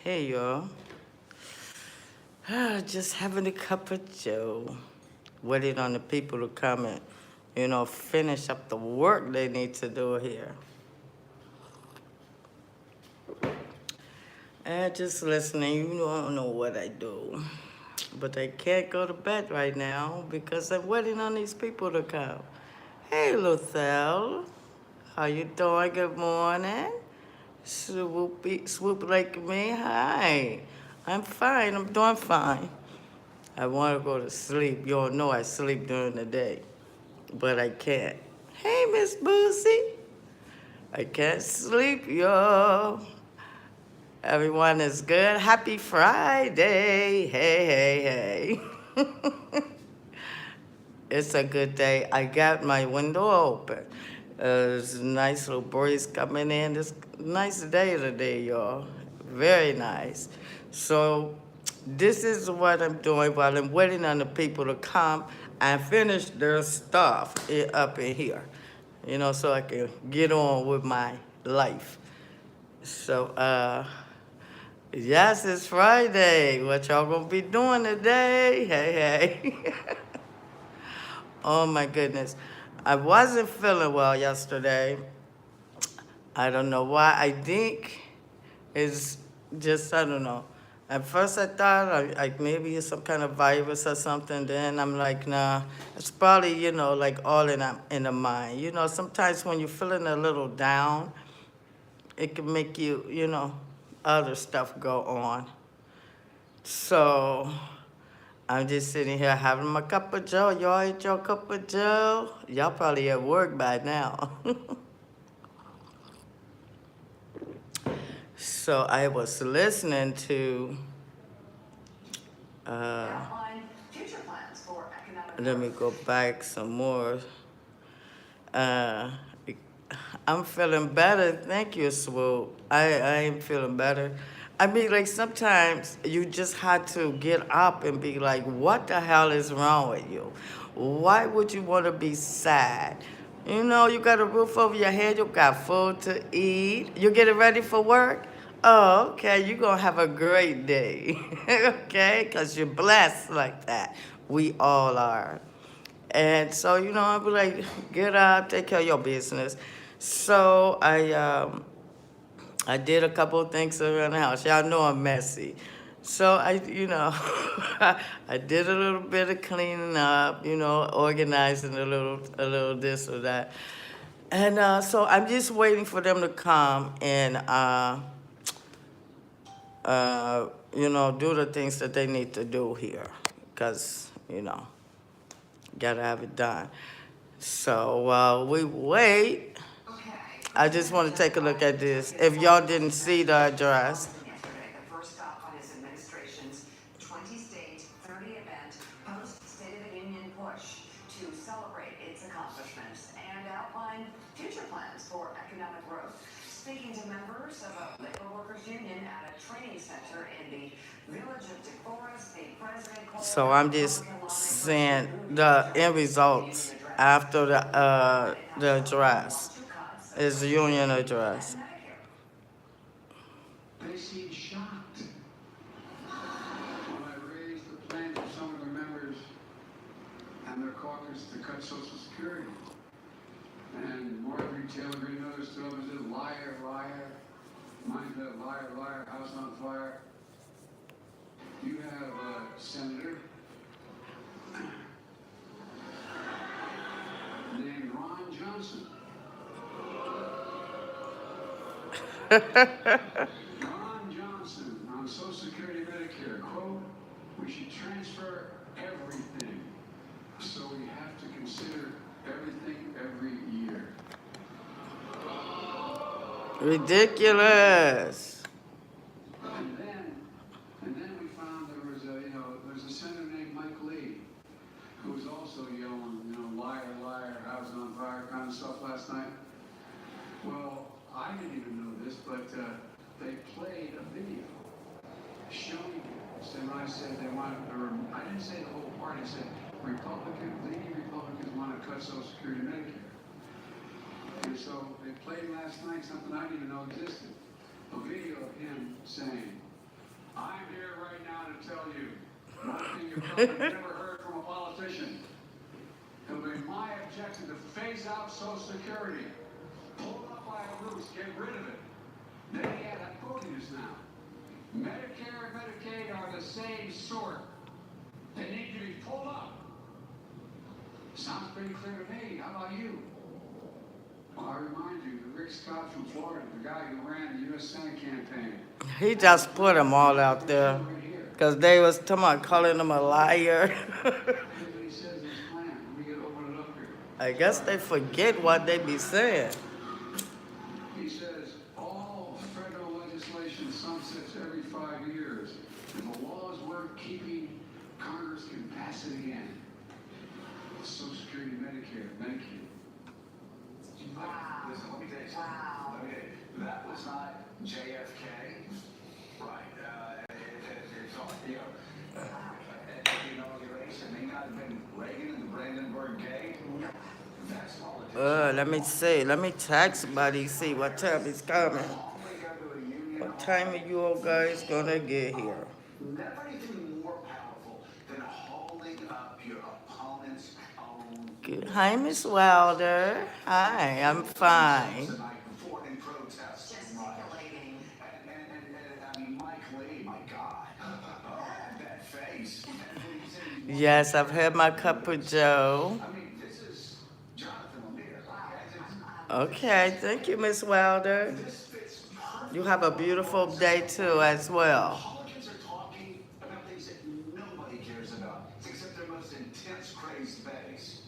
Hey y'all, just having a cup of joe, waiting on the people to come and, finish up the work they need to do here. And just listening, I don't know what I do. But I can't go to bed right now because I'm waiting on these people to come. Hey, Luthel. How you doing? Good morning. Swoop like me. Hi. I'm fine. I'm doing fine. I want to go to sleep. You all know I sleep during the day, but I can't. Hey, Miss Boosie. I can't sleep, y'all. Everyone is good. Happy Friday. Hey, hey, hey. It's a good day. I got my window open. There's a nice little breeze coming in. It's a nice day today, y'all. Very nice. So this is what I'm doing while I'm waiting on the people to come and finish their stuff up in here. So I can get on with my life. So, yes, it's Friday. What y'all gonna be doing today? Hey, hey. Oh my goodness. I wasn't feeling well yesterday. I don't know why. I think it's just, I don't know. At first I thought maybe it's some kind of virus or something. Then I'm like, nah, it's probably, like all in the mind. Sometimes when you're feeling a little down, it can make you, other stuff go on. So I'm just sitting here having my cup of joe. Y'all eat your cup of joe? Y'all probably at work by now. So I was listening to, let me go back some more. Uh, I'm feeling better. Thank you, Swoop. I am feeling better. I mean, like sometimes you just had to get up and be like, what the hell is wrong with you? Why would you want to be sad? You got a roof over your head, you got food to eat, you getting ready for work? Oh, okay, you're going to have a great day, okay? Because you're blessed like that. We all are. And so, I'd be like, get up, take care of your business. So I did a couple of things around the house. Y'all know I'm messy. So I did a little bit of cleaning up, organizing a little this or that. And so I'm just waiting for them to come and, do the things that they need to do here. Because, gotta have it done. So while we wait, I just want to take a look at this. If y'all didn't see the address. So I'm just saying the end results after the address is the union address. They seemed shocked when I raised the plan for some of the members and their caucus to cut Social Security. And Marjorie Taylor Greene noticed to them and said, liar, liar. Mine's that liar, liar, house on fire. You have a senator named Ron Johnson. Ron Johnson transfer everything. So we have to consider everything every year. Ridiculous. And then we found there's a senator named Mike Lee, who was also yelling, liar, liar, house on fire kind of stuff last night. Well, I didn't even know this, but they played a video showing it. So when I said they want, or I didn't say the whole party, I said leading Republicans want to cut Social Security and Medicare. And so they played last night something I didn't even know existed. A video of him saying, I'm here right now to tell you one thing you've probably never heard from a politician. It'll be my objective to phase out Social Security. Pull it up by the roots, get rid of it. Then he had that quoting just now. Medicare and Medicaid are the same sort. They need to be pulled up. Sounds pretty clear to me. How about you? Well, I remind you, the Rick Scott from Florida, the guy who ran the U.S. Senate campaign. He just put them all out there because they was talking about calling him a liar. I guess they forget what they be saying. He says all federal legislation sunsets every 5 years. If the law is worth keeping, Congress can pass it again. Social Security, Medicare, Medicaid. Wow. Listen, let me tell you something. Wow. That was not JFK. Right. It's all, at the inauguration, may not have been Reagan and the Brandenburg Gate. That's politics. Let me see. Let me text somebody, see what time he's coming. What time are you all guys gonna get here? Never anything more powerful than holding up your opponent's own. Good. Hi, Miss Wilder. Hi, I'm fine. The night before in protest. Gesticulating. And I mean, Mike Lee, my God. That face. Yes, I've had my cup of Joe. I mean, this is Jonathan Lemire. Okay, thank you, Miss Wilder. This fits perfectly. You have a beautiful day too, as well. Republicans are talking about things that nobody cares about, except their most intense, crazed base.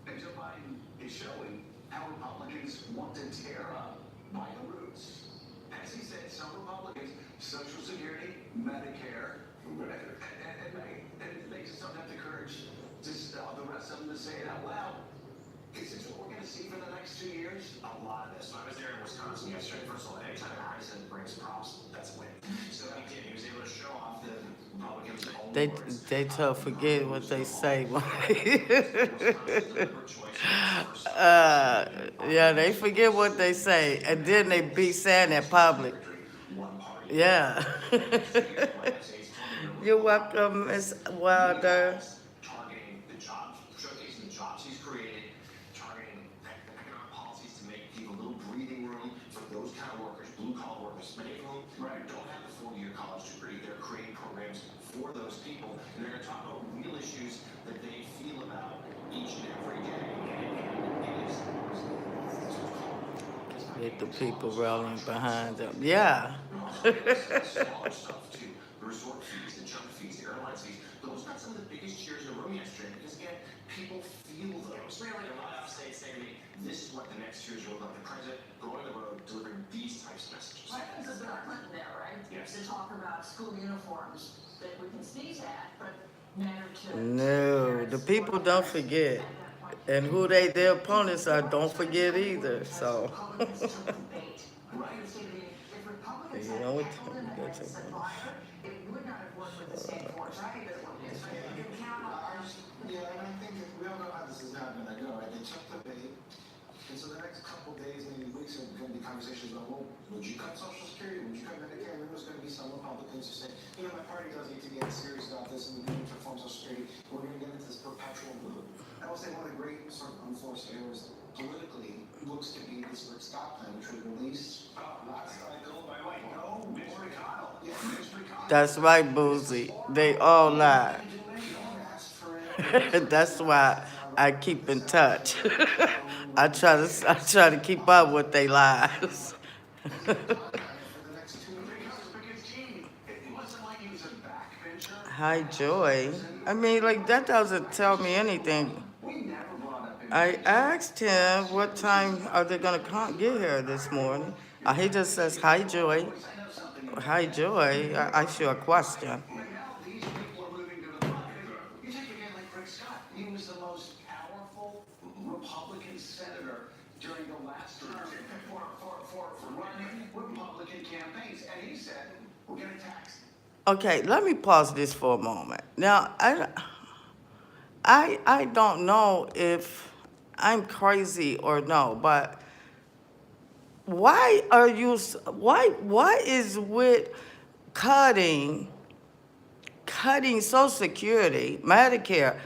And Joe Biden is showing how Republicans want to tear up by the roots. As he said, some Republicans, Social Security, Medicare, and it makes us don't have the courage to the rest of them to say it out loud. Is this what we're going to see for the next 2 years? A lot of this. When I was there in Wisconsin yesterday, first of all, anytime a president brings props, that's a win. So he did. He was able to show off the Republicans' own words. They tell forget what they say. Yeah, they forget what they say, and then they be saying in public. Yeah. You're welcome, Miss Wilder. Targeting the jobs, showcasing the jobs he's created, targeting economic policies to make people a little breathing room for those kind of workers, blue-collar workers. Many of whom don't have a 4-year college degree. They're creating programs for those people, and they're going to talk about real issues that they feel about each and every day. Get the people rallying behind them. Yeah. Smaller stuff too. The resort fees, the junk fees, the airline fees. Those got some of the biggest cheers in the room yesterday because again, people feel those. It was really a lot of states saying to me, this is what the next 2 years will look like. The president going on the road delivering these types of messages. Biden's a Bill Clinton there, right? Yes. To talk about school uniforms that we can sneeze at, but matter to. No, the people don't forget. And who their opponents are, don't forget either. So. You know what? It would not have worked with the state force, right? You count on. Yeah, and I think that we all know how this is not going to go. Right? They took the bait, and so the next couple days, maybe weeks, are going to be conversations about, well, would you cut Social Security? Would you cut Medicare? And then there's going to be some Republicans who say, my party does need to get serious about this, and we need to reform Social Security. We're going to get into this perpetual loop. I will say one of the great sort of unforced errors politically looks to be this Rick Scott plan, which was released last cycle. By the way, no, Mitch McConnell. Yeah, Mitch McConnell. That's right, Boozy. They all lie. That's why I keep in touch. I try to keep up with their lies. Because Gene, wasn't like he was a backbencher. Hi, Joy. I mean, like, that doesn't tell me anything. We never brought up I asked him what time are they gonna come get here this morning. He just says, "Hi, Joy." Hi, Joy. I asked you a question. But now these people are moving to the front. You take a guy like Rick Scott. He was the most powerful Republican senator during the last term for running Republican campaigns. And he said, we're going to tax. Okay, let me pause this for a moment. Now, I don't know if I'm crazy or no, but why is with cutting Social Security, Medicare?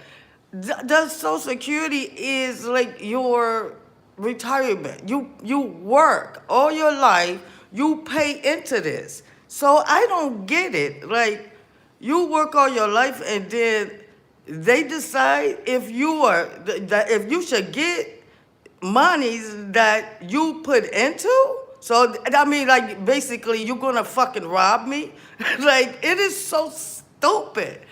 The Social Security is like your retirement. You work all your life, you pay into this. So I don't get it. Like, you work all your life and then they decide if you are that if you should get monies that you put into. So I mean, like, basically, you're gonna fucking rob me? Like, it is so stupid.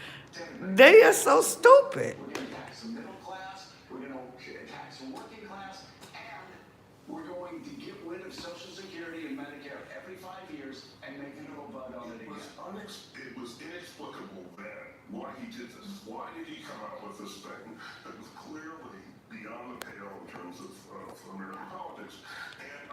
They are so stupid. We're going to tax the middle class, we're going to tax the working class, and we're going to get rid of Social Security and Medicare every 5 years and make a little bud on it again. It was inexplicable then why he did this. Why did he come out with this thing that was clearly beyond the pale in terms of American politics? And I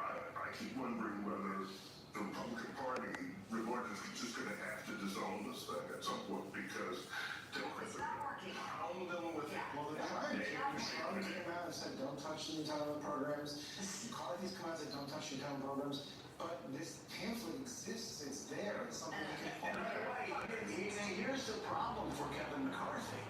keep wondering whether the Republican Party realizes it's just going to have to disown this thing at some point because Democrats are going to pound them with it. Well, the Trump came out and said, don't touch the entitlement programs. McCarthy's come out and said, don't touch the entitlement programs. But this pamphlet exists. It's there. It's something that can And by the way, here's the problem for Kevin McCarthy.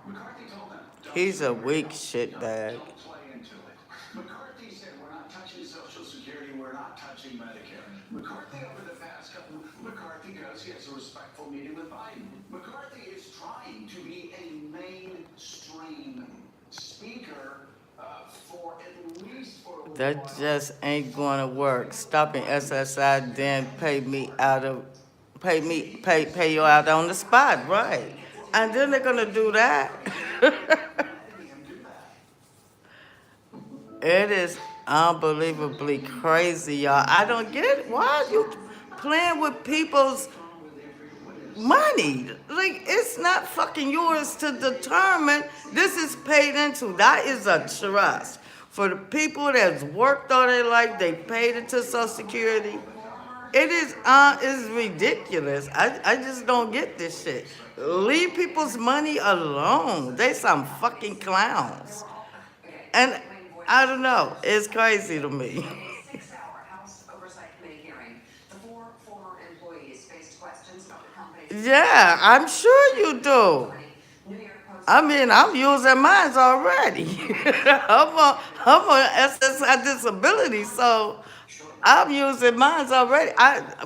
McCarthy told them, He's a weak shitbag. don't play into it. McCarthy said, we're not touching Social Security, we're not touching Medicare. McCarthy, over the past couple, McCarthy goes, he has a respectful meeting with Biden. McCarthy is trying to be a mainstream speaker for at least for a little That while. just ain't gonna work. Stopping SSI, then pay you out on the spot, right? And then they're gonna do that. It is unbelievably crazy, y'all. I don't get it. Why are you playing with people's money? Like, it's not fucking yours to determine. This is paid into. That is a trust. For the people that's worked all their life, they paid into Social Security. It is ridiculous. I just don't get this shit. Leave people's money alone. They some fucking clowns. And I don't know. It's crazy to me. In a 6-hour House Oversight Committee hearing, the 4 former employees faced questions about the company's... Yeah, I'm sure you do. New York Post... I mean, I'm using mine already. I'm on SSI disability, so I'm using mine already.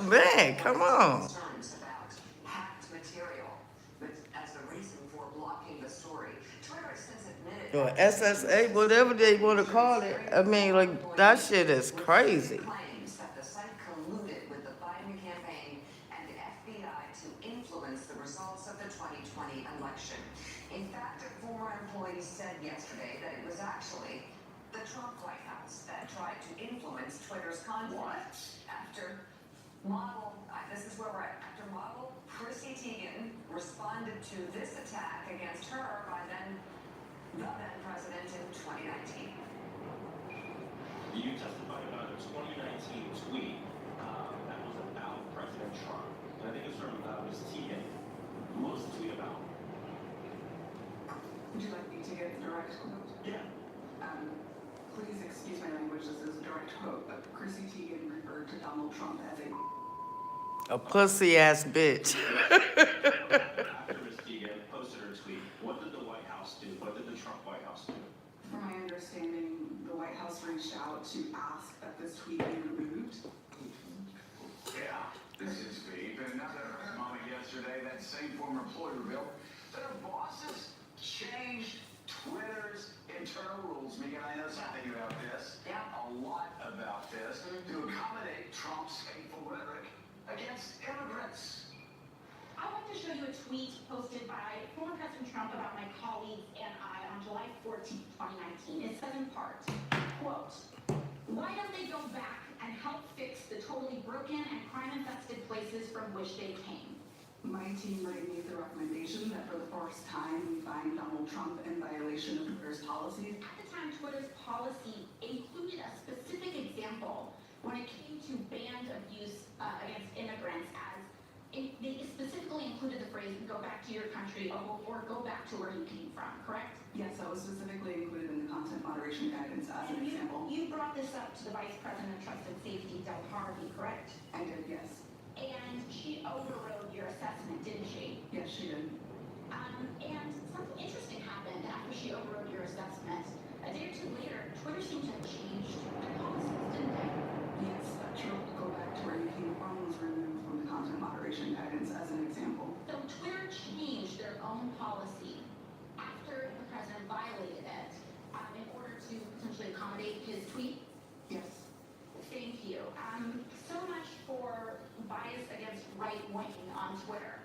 Man, come on. Concerns about hacked material as the reason for blocking the story. Twitter has since admitted... Or SSA, whatever they want to call it. I mean, like, that shit is crazy. Claims that the site colluded with the Biden campaign and the FBI to influence the results of the 2020 election. In fact, a former employee said yesterday that it was actually the Trump White House that tried to influence Twitter's content. What? After this is where we're at. After model Chrissy Teigen responded to this attack against her by the then president in 2019. You testified about a 2019 tweet that was about President Trump. And I think it's from Ms. Teigen. What was the tweet about? Would you like me to get the direct quote? Yeah. Please excuse my language, this is a direct quote, but Chrissy Teigen referred to Donald Trump as A pussy ass bitch. After Ms. Teigen posted her tweet, what did the White House do? What did the Trump White House do? from my understanding, the White House reached out to ask that this tweet be removed. Yeah, this is deep. And another moment yesterday, that same former employee revealed that her bosses changed Twitter's internal rules. Megan, I know something about this. Yeah. A lot about this. To accommodate Trump's hateful rhetoric against immigrants. tweet posted by former President Trump about my colleagues and I on July 14, 2019. It says in part, quote, "Why don't they go back and help fix the totally broken and crime-infested places from which they came?" My team made the recommendation that for the first time we find Donald Trump in violation of Twitter's policies. At the time, Twitter's policy included a specific example when it came to banned abuse against immigrants, as they specifically included the phrase "go back to your country" or "go back to where you came from," correct? Yes, that was specifically included in the content moderation guidance as an example. You brought this up to the Vice President of Trust and Safety, Del Harvey, correct? I did, yes. And she overrode your assessment, didn't she? Yes, she did. And something interesting happened after she overrode your assessment. A day or two later, Twitter seemed to have changed their policies, didn't they? Yes, that true. Go back to where you came from was removed from the content moderation guidance as an example. So Twitter changed their own policy after the president violated it in order to potentially accommodate his tweet? Yes. Thank you. So much for bias against right wing on Twitter.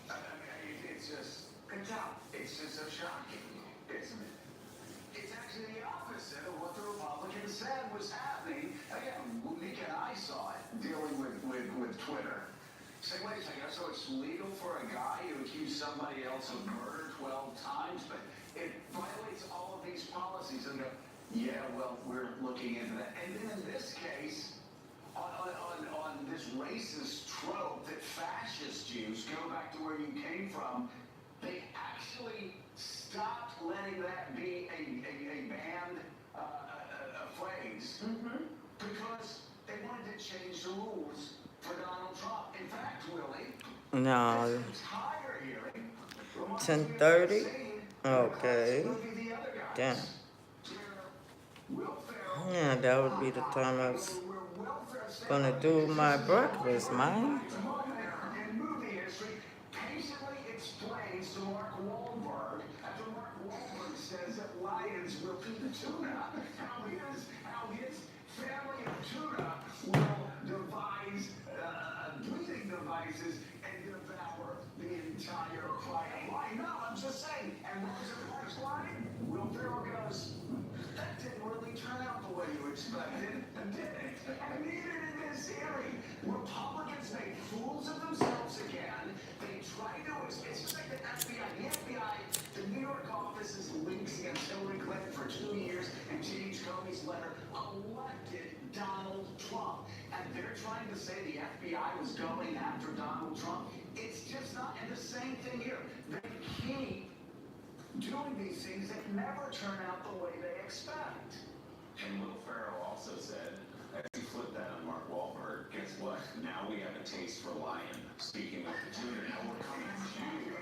I mean, it's just, Good job. it's just so shocking, isn't it? It's actually the opposite of what the Republicans said was happening. Again, Mika and I saw it dealing with Twitter. Say, wait a second, so it's legal for a guy to accuse somebody else of murder 12 times, but it violates all of these policies. And go, yeah, well, we're looking into that. And then in this case, on this racist trope that fascist Jews go back to where you came from, they actually stopped letting that be a banned phrase because they wanted to change the rules for Donald Trump. In fact, Willie, No. this entire hearing, 10:30? Okay. Damn. Yeah, that would be the time I was gonna do my breakfast, man. In movie history, patiently explains to Mark Wahlberg after Mark Wahlberg says that lions will eat the tuna, how his family of tuna will devise breathing devices and devour the entire client line. No, I'm just saying. And what was the first line? Will Ferrell goes, "That didn't really turn out the way you expected, did it?" And neither did this hearing. Republicans made fools of themselves again. They tried to, it's just like the FBI. The FBI, the New York office's links against Hillary Clinton for 2 years and James Comey's letter elected Donald Trump. And they're trying to say the FBI was going after Donald Trump. It's just not. And the same thing here. They keep doing these things that never turn out the way they expect. And Will Ferrell also said, as he flipped that on Mark Wahlberg, guess what? Now we have a taste for lion. Speaking of the tuna, now we're coming to you.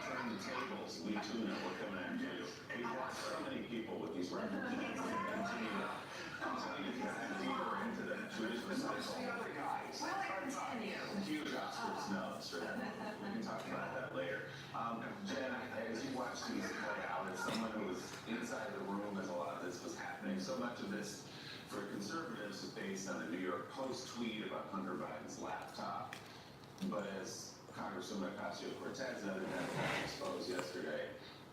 Turn the tables. We tuna, we're coming at you. We've lost so many people with these records. I'm telling you, if you dive deeper into the Twitter's What's the other guys? huge Oscar snubs, right? We can talk about that later. Jen, as you watched these play out, as someone who was inside the room as a lot of this was happening, so much of this for conservatives is based on a New York Post tweet about Hunter Biden's laptop. But as Congresswoman Ocasio-Cortez and other Democrats exposed yesterday,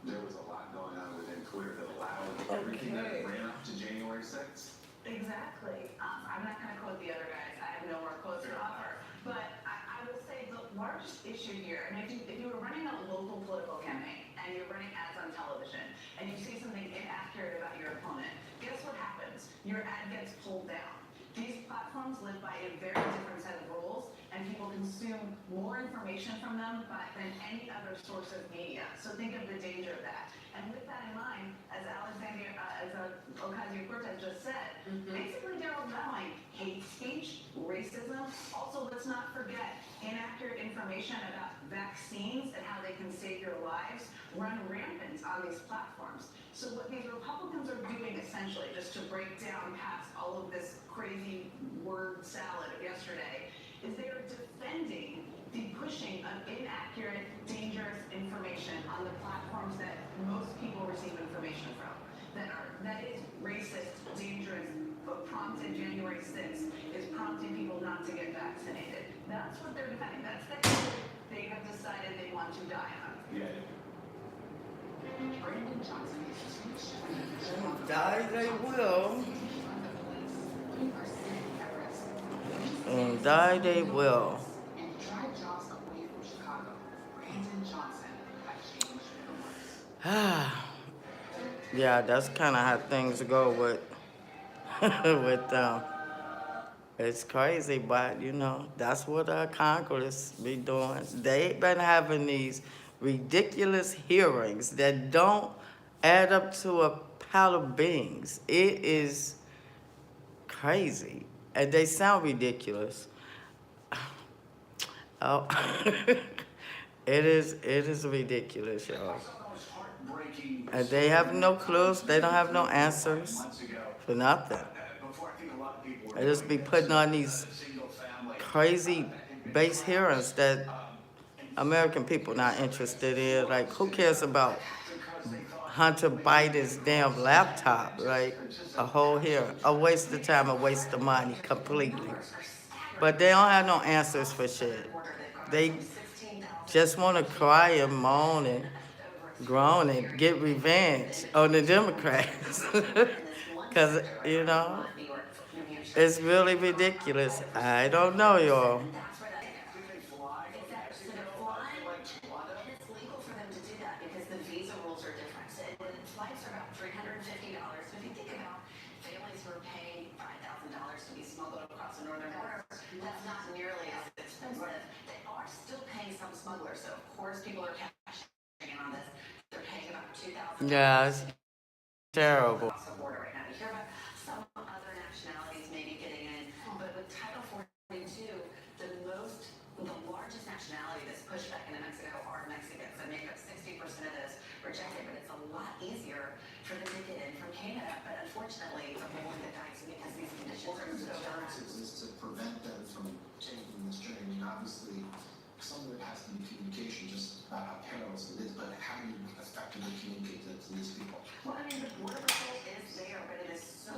there was a lot going on within Twitter that allowed everything that ran up to January 6th. Exactly. I'm not going to quote the other guys. I have no more quotes to offer. But I will say the largest issue here, and if you were running a local political campaign and you're running ads on television and you say something inaccurate about your opponent, guess what happens? Your ad gets pulled down. These platforms live by a very different set of rules, and people consume more information from them than any other source of media. So think of the danger of that. And with that in mind, as Ocasio-Cortez just said, basically they're allowing hate speech, racism. Also, let's not forget inaccurate information about vaccines and how they can save your lives run rampant on these platforms. So what these Republicans are doing essentially, just to break down past all of this crazy word salad of yesterday, is they are defending the pushing of inaccurate, dangerous information on the platforms that most people receive information from. That is racist, dangerous, but prompted January 6th is prompting people not to get vaccinated. That's what they're defending. That's the issue they they have decided they want to die on. Yeah. Brandon Johnson is Die they will. And die they will. and drive jobs away from Chicago. Brandon Johnson has changed the works. Yeah, that's kind of how things go with with them. It's crazy, but you know, that's what our Congress be doing. They've been having these ridiculous hearings that don't add up to a pile of beans. It is crazy. And they sound ridiculous. Oh, it is ridiculous, y'all. And they have no clues. They don't have no answers for nothing. They just be putting on these crazy base hearings that American people not interested in. Like, who cares about Hunter Biden's damn laptop? Like, a whole hearing. A waste of time, a waste of money, completely. But they don't have no answers for shit. They just want to cry and moan and groan and get revenge on the Democrats. Because, you know, it's really ridiculous. I don't know, y'all. It's legal for them to do that because the visa rules are different. So flights are about $350. If you think about families who are paying $5,000 to be smuggled across the northern border, that's not nearly as expensive. They are still paying some smugglers, so of course people are cashing in on this. They're paying about $2,000. Yeah, it's terrible. Across the border right now. You hear about some other nationalities maybe getting in, but with Title 42, the largest nationality that's pushed back into Mexico are Mexicans, and make up 60% of those rejected. But it's a lot easier for them to get in from Canada. But unfortunately, they're rolling the dice because these conditions are so bad. Is to prevent them from taking this journey. I mean, obviously, some of it has to be communication, just about how perilous it is, but how do you effectively communicate that to these people? Well, I mean, the border patrol is there, but it is so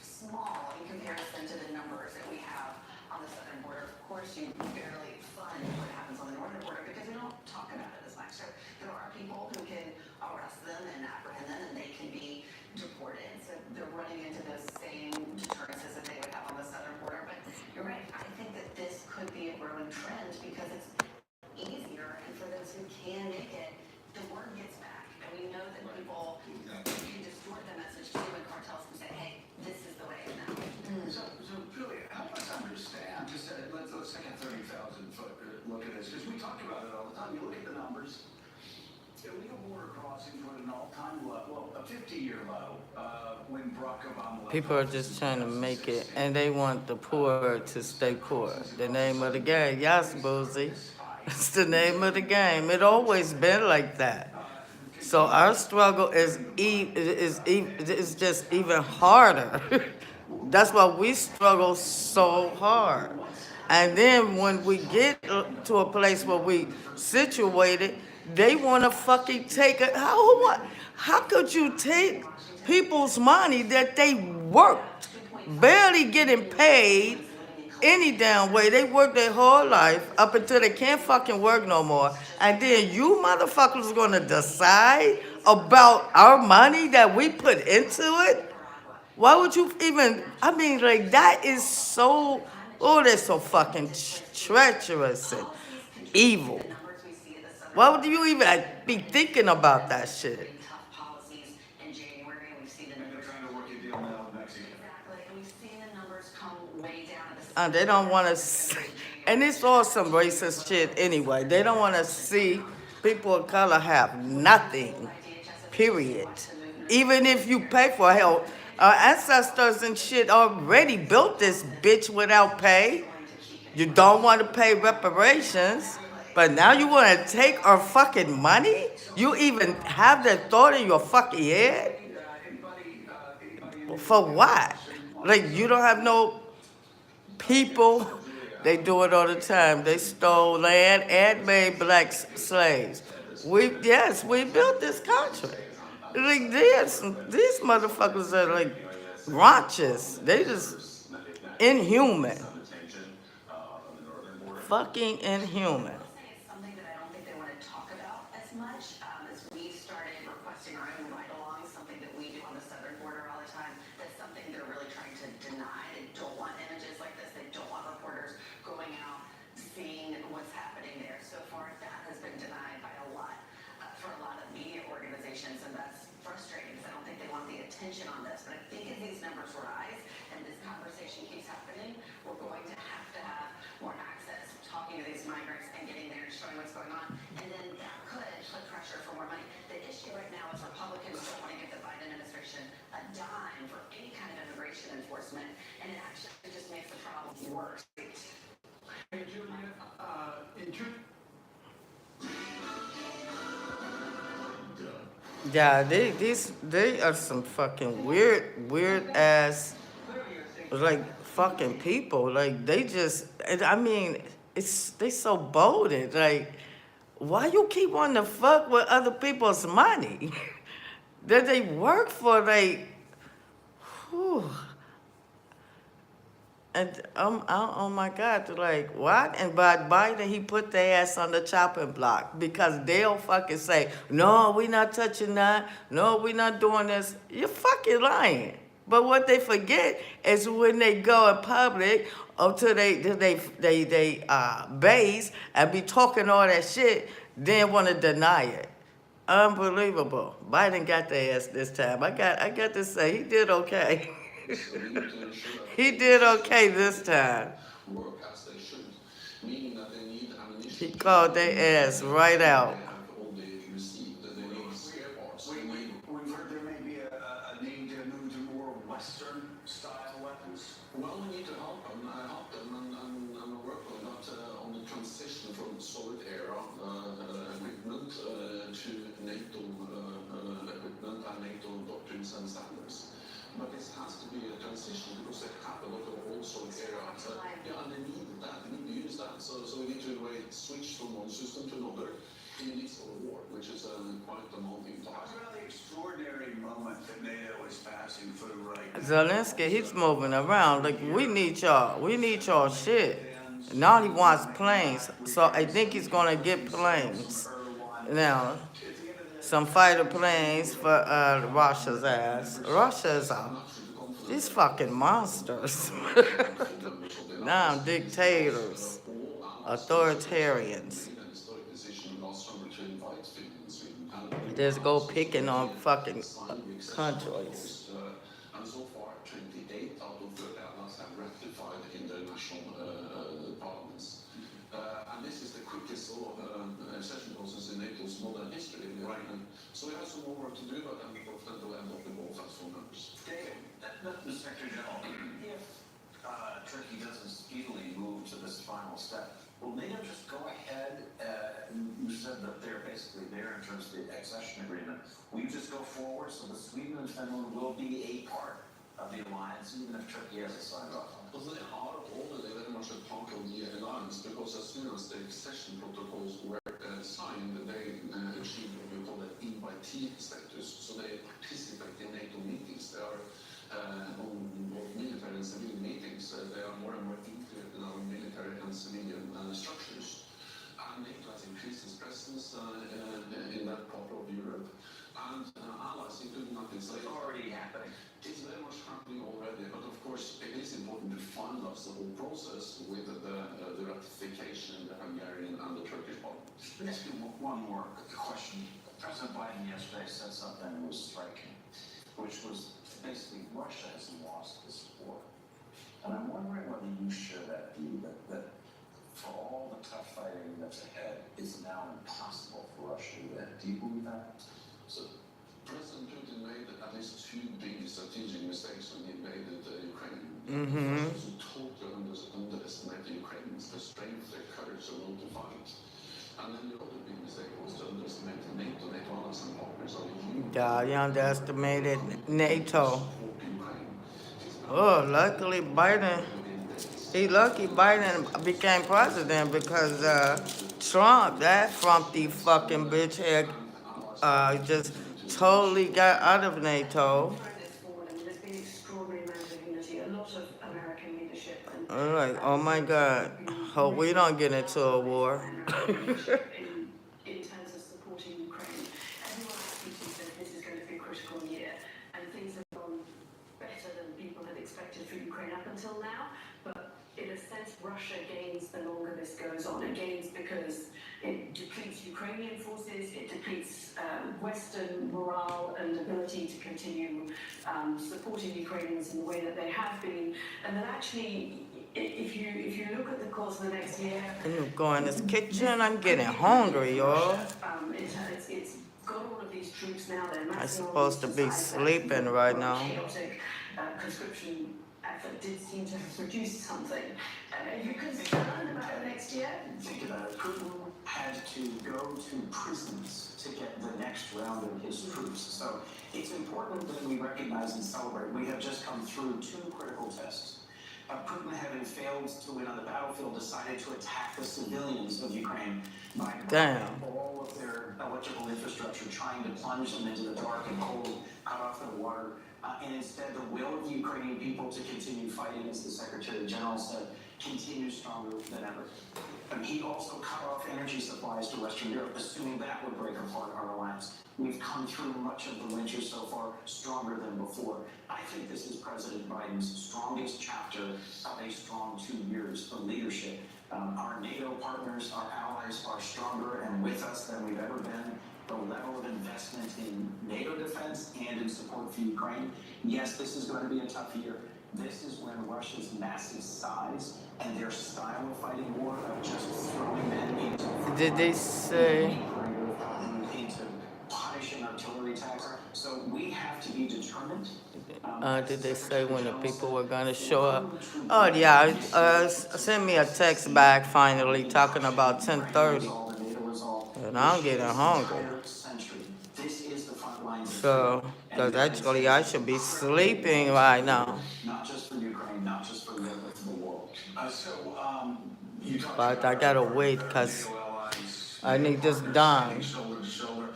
small in comparison to the numbers that we have on the southern border. Of course, you barely fund what happens on the northern border because we don't talk about it as much. So there are people who can arrest them and apprehend them, and they can be deported. So they're running into those same deterrences that they would have on the southern border. But you're right. I think that this could be a growing trend because it's easier, and for those who can make it, the word gets back. And we know that people can distort the message too, and cartels can say, hey, this is the way now. So Julia, help us understand, just let's take a 30,000 foot look at this, because we talk about it all the time. You look at the numbers, illegal border crossings were at an all-time low, well, a 50-year low, when Barack Obama left. People are just trying to make it, and they want the poor to stay poor. The name of the game. Yes, Boozy. It's the name of the game. It always been like that. So our struggle is just even harder. That's why we struggle so hard. And then when we get to a place where we situated, they want to fucking take it. How could you take people's money that they worked, barely getting paid any damn way? They work their whole life up until they can't fucking work no more. And then you motherfuckers are going to decide about our money that we put into it? Why would you even, I mean, like, that is so, oh, they're so fucking treacherous and evil. Why would you even be thinking about that shit? And they're trying to work a deal now with Mexico. Exactly, and we've seen the numbers come way down at the They don't want to see, and it's all some racist shit anyway. They don't want to see people of color have nothing, period. Even if you pay for help, our ancestors and shit already built this bitch without pay. You don't want to pay reparations, but now you want to take our fucking money? You even have that thought in your fucking head? For what? Like, you don't have no people. They do it all the time. They stole land and made black slaves. We built this country. Like, these motherfuckers are like raunches. They just inhuman. Fucking inhuman. Something that frustrating because I don't think they want the attention on this. But I think as these numbers rise and this conversation keeps happening, we're going to have more access, talking to these migrants and getting there and showing what's going on. And then that could put pressure for more money. The issue right now is Republicans don't want to give the Biden administration a dime for any kind of immigration enforcement, and it actually just makes the problem worse. Hey, Julia, in terms Yeah, they are some fucking weird ass like fucking people. Like they just, and I mean, they so bolded. Like, why you keep wanting to fuck with other people's money that they work for? Like, whew. And oh my God, like what? And by Biden, he put their ass on the chopping block because they'll fucking say, no, we not touching that. No, we not doing this. You're fucking lying. But what they forget is when they go in public or to they base and be talking all that shit, they want to deny it. Unbelievable. Biden got their ass this time. I got to say he did okay. He did okay this time. Work as they should, meaning that they need ammunition. He called their ass right out. They have only received that they need spare parts. We've heard there may be a need to move to more Western style weapons. Well, we need to help them. I help them and work with that on the transition from Soviet era equipment to NATO equipment and NATO doctrines and standards. But this has to be a transition because they have a lot of old Soviet era. Yeah, and they need that. They need to use that. So we need to switch from one system to another in the midst of a war, which is quite demanding Talk task. about the extraordinary moment that NATO is passing through right now. Zelensky, he's moving around. Like, we need y'all. We need y'all shit. Now he wants planes. So I think he's gonna get planes. Now, some fighter planes for Russia's ass. Russia's these fucking monsters. Now dictators, authoritarians. Just go picking on fucking countries. And so far, 28 out of 30 allies have ratified in their national parliaments. And this is the quickest accession process in NATO's modern history. Right. So we have some more work to do, but I'm confident we'll end up with both as full members. David, Inspector General, if Turkey doesn't speedily move to this final step, will NATO just go ahead? You said that they're basically there in terms of the accession agreement. Will you just go forward so that Sweden and Finland will be a part of the alliance, even if Turkey hasn't signed off on it? Well, they are already very much a part of the alliance because as soon as the accession protocols were signed, they achieved what we call an invitee status. So they participate in NATO meetings. They are on both military and civilian meetings. They are more and more integrated in our military and civilian structures. And NATO has increased its presence in that part of Europe. And allies, including nothing. So It's already happening. It's very much happening already, but of course it is important to finalize the whole process with the ratification in the Hungarian and the Turkish parliaments. Let me ask you one more question. President Biden yesterday said something that was striking, which was basically Russia has lost this war. And I'm wondering whether you share that view that for all the tough fighting that's ahead, it's now impossible for Russia to win. Do you believe that? So President Putin made at least two big strategic mistakes when he invaded Ukraine. Mm-hmm. He totally underestimated the Ukrainians, their strength, their courage, their will to fight. And then the other big mistake was to underestimate NATO allies and partners are huge. Yeah, you underestimated NATO. Support Ukraine. Oh, luckily Biden. Lucky Biden became president because Trump, that frumpy fucking bitch head, just totally got out of NATO. There's been extraordinary amount of unity, a lot of American leadership. I'm like, oh my God, hope we don't get into a war. In terms of supporting Ukraine, everyone I speak to says this is going to be a critical year, and things have gone better than people had expected for Ukraine up until now. But in a sense, Russia gains the longer this goes on. not gains because it depletes Ukrainian forces, it depletes Western morale and ability to continue supporting Ukrainians in the way that they have been, and that actually, if you look at the course of the next year, I'm gonna go in this kitchen. I'm getting hungry, y'all. It's got all of these troops now. They're I'm massing all supposed to these be decides sleeping that right the now. chaotic conscription effort did seem to have produced something. Are you concerned about the next year? Think about it. Putin had to go to prisons to get the next round of his troops. So it's important that we recognize and celebrate. We have just come through two critical tests. Putin, having failed to win on the battlefield, decided to attack the civilians of Ukraine by Damn. all of their electrical infrastructure, trying to plunge them into the dark and cold, cut off their water. And instead, the will of the Ukrainian people to continue fighting, as the Secretary General said, continues stronger than ever. And he also cut off energy supplies to Western Europe, assuming that would break apart our alliance. We've come through much of the winter so far stronger than before. I think this is President Biden's strongest chapter of a strong 2 years of leadership. Our NATO partners, our allies are stronger and with us than we've ever been. The level of investment in NATO defense and in support for Ukraine, yes, this is going to be a tough year. This is when Russia's massive size and their style of fighting war of just throwing men into Did they say? into punishing artillery attacks. So we have to be determined. Did they say when the people were gonna show up? Oh yeah, send me a text back finally talking about 10:30, and I'm getting hungry. This is the front line. So, cause actually I should be sleeping right now, Not just for Ukraine, not just for Europe, but for the world. You talked but I gotta wait cause I need this done. Shoulder to shoulder.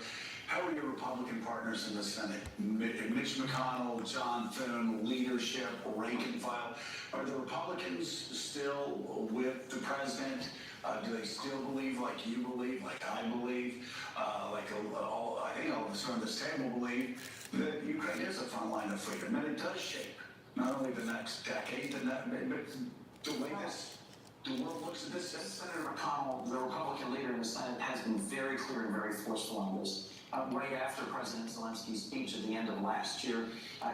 How are your Republican partners in the Senate? Mitch McConnell, John Thune, leadership, rank and file. Are the Republicans still with the president? Do they still believe like you believe, like I believe, I think all of us on this table believe that Ukraine is a front line of freedom, and it does shape not only the next decade, but the way the world looks at this. Senator McConnell, the Republican leader in the Senate, has been very clear and very forceful on this. Right after President Zelensky's speech at the end of last year,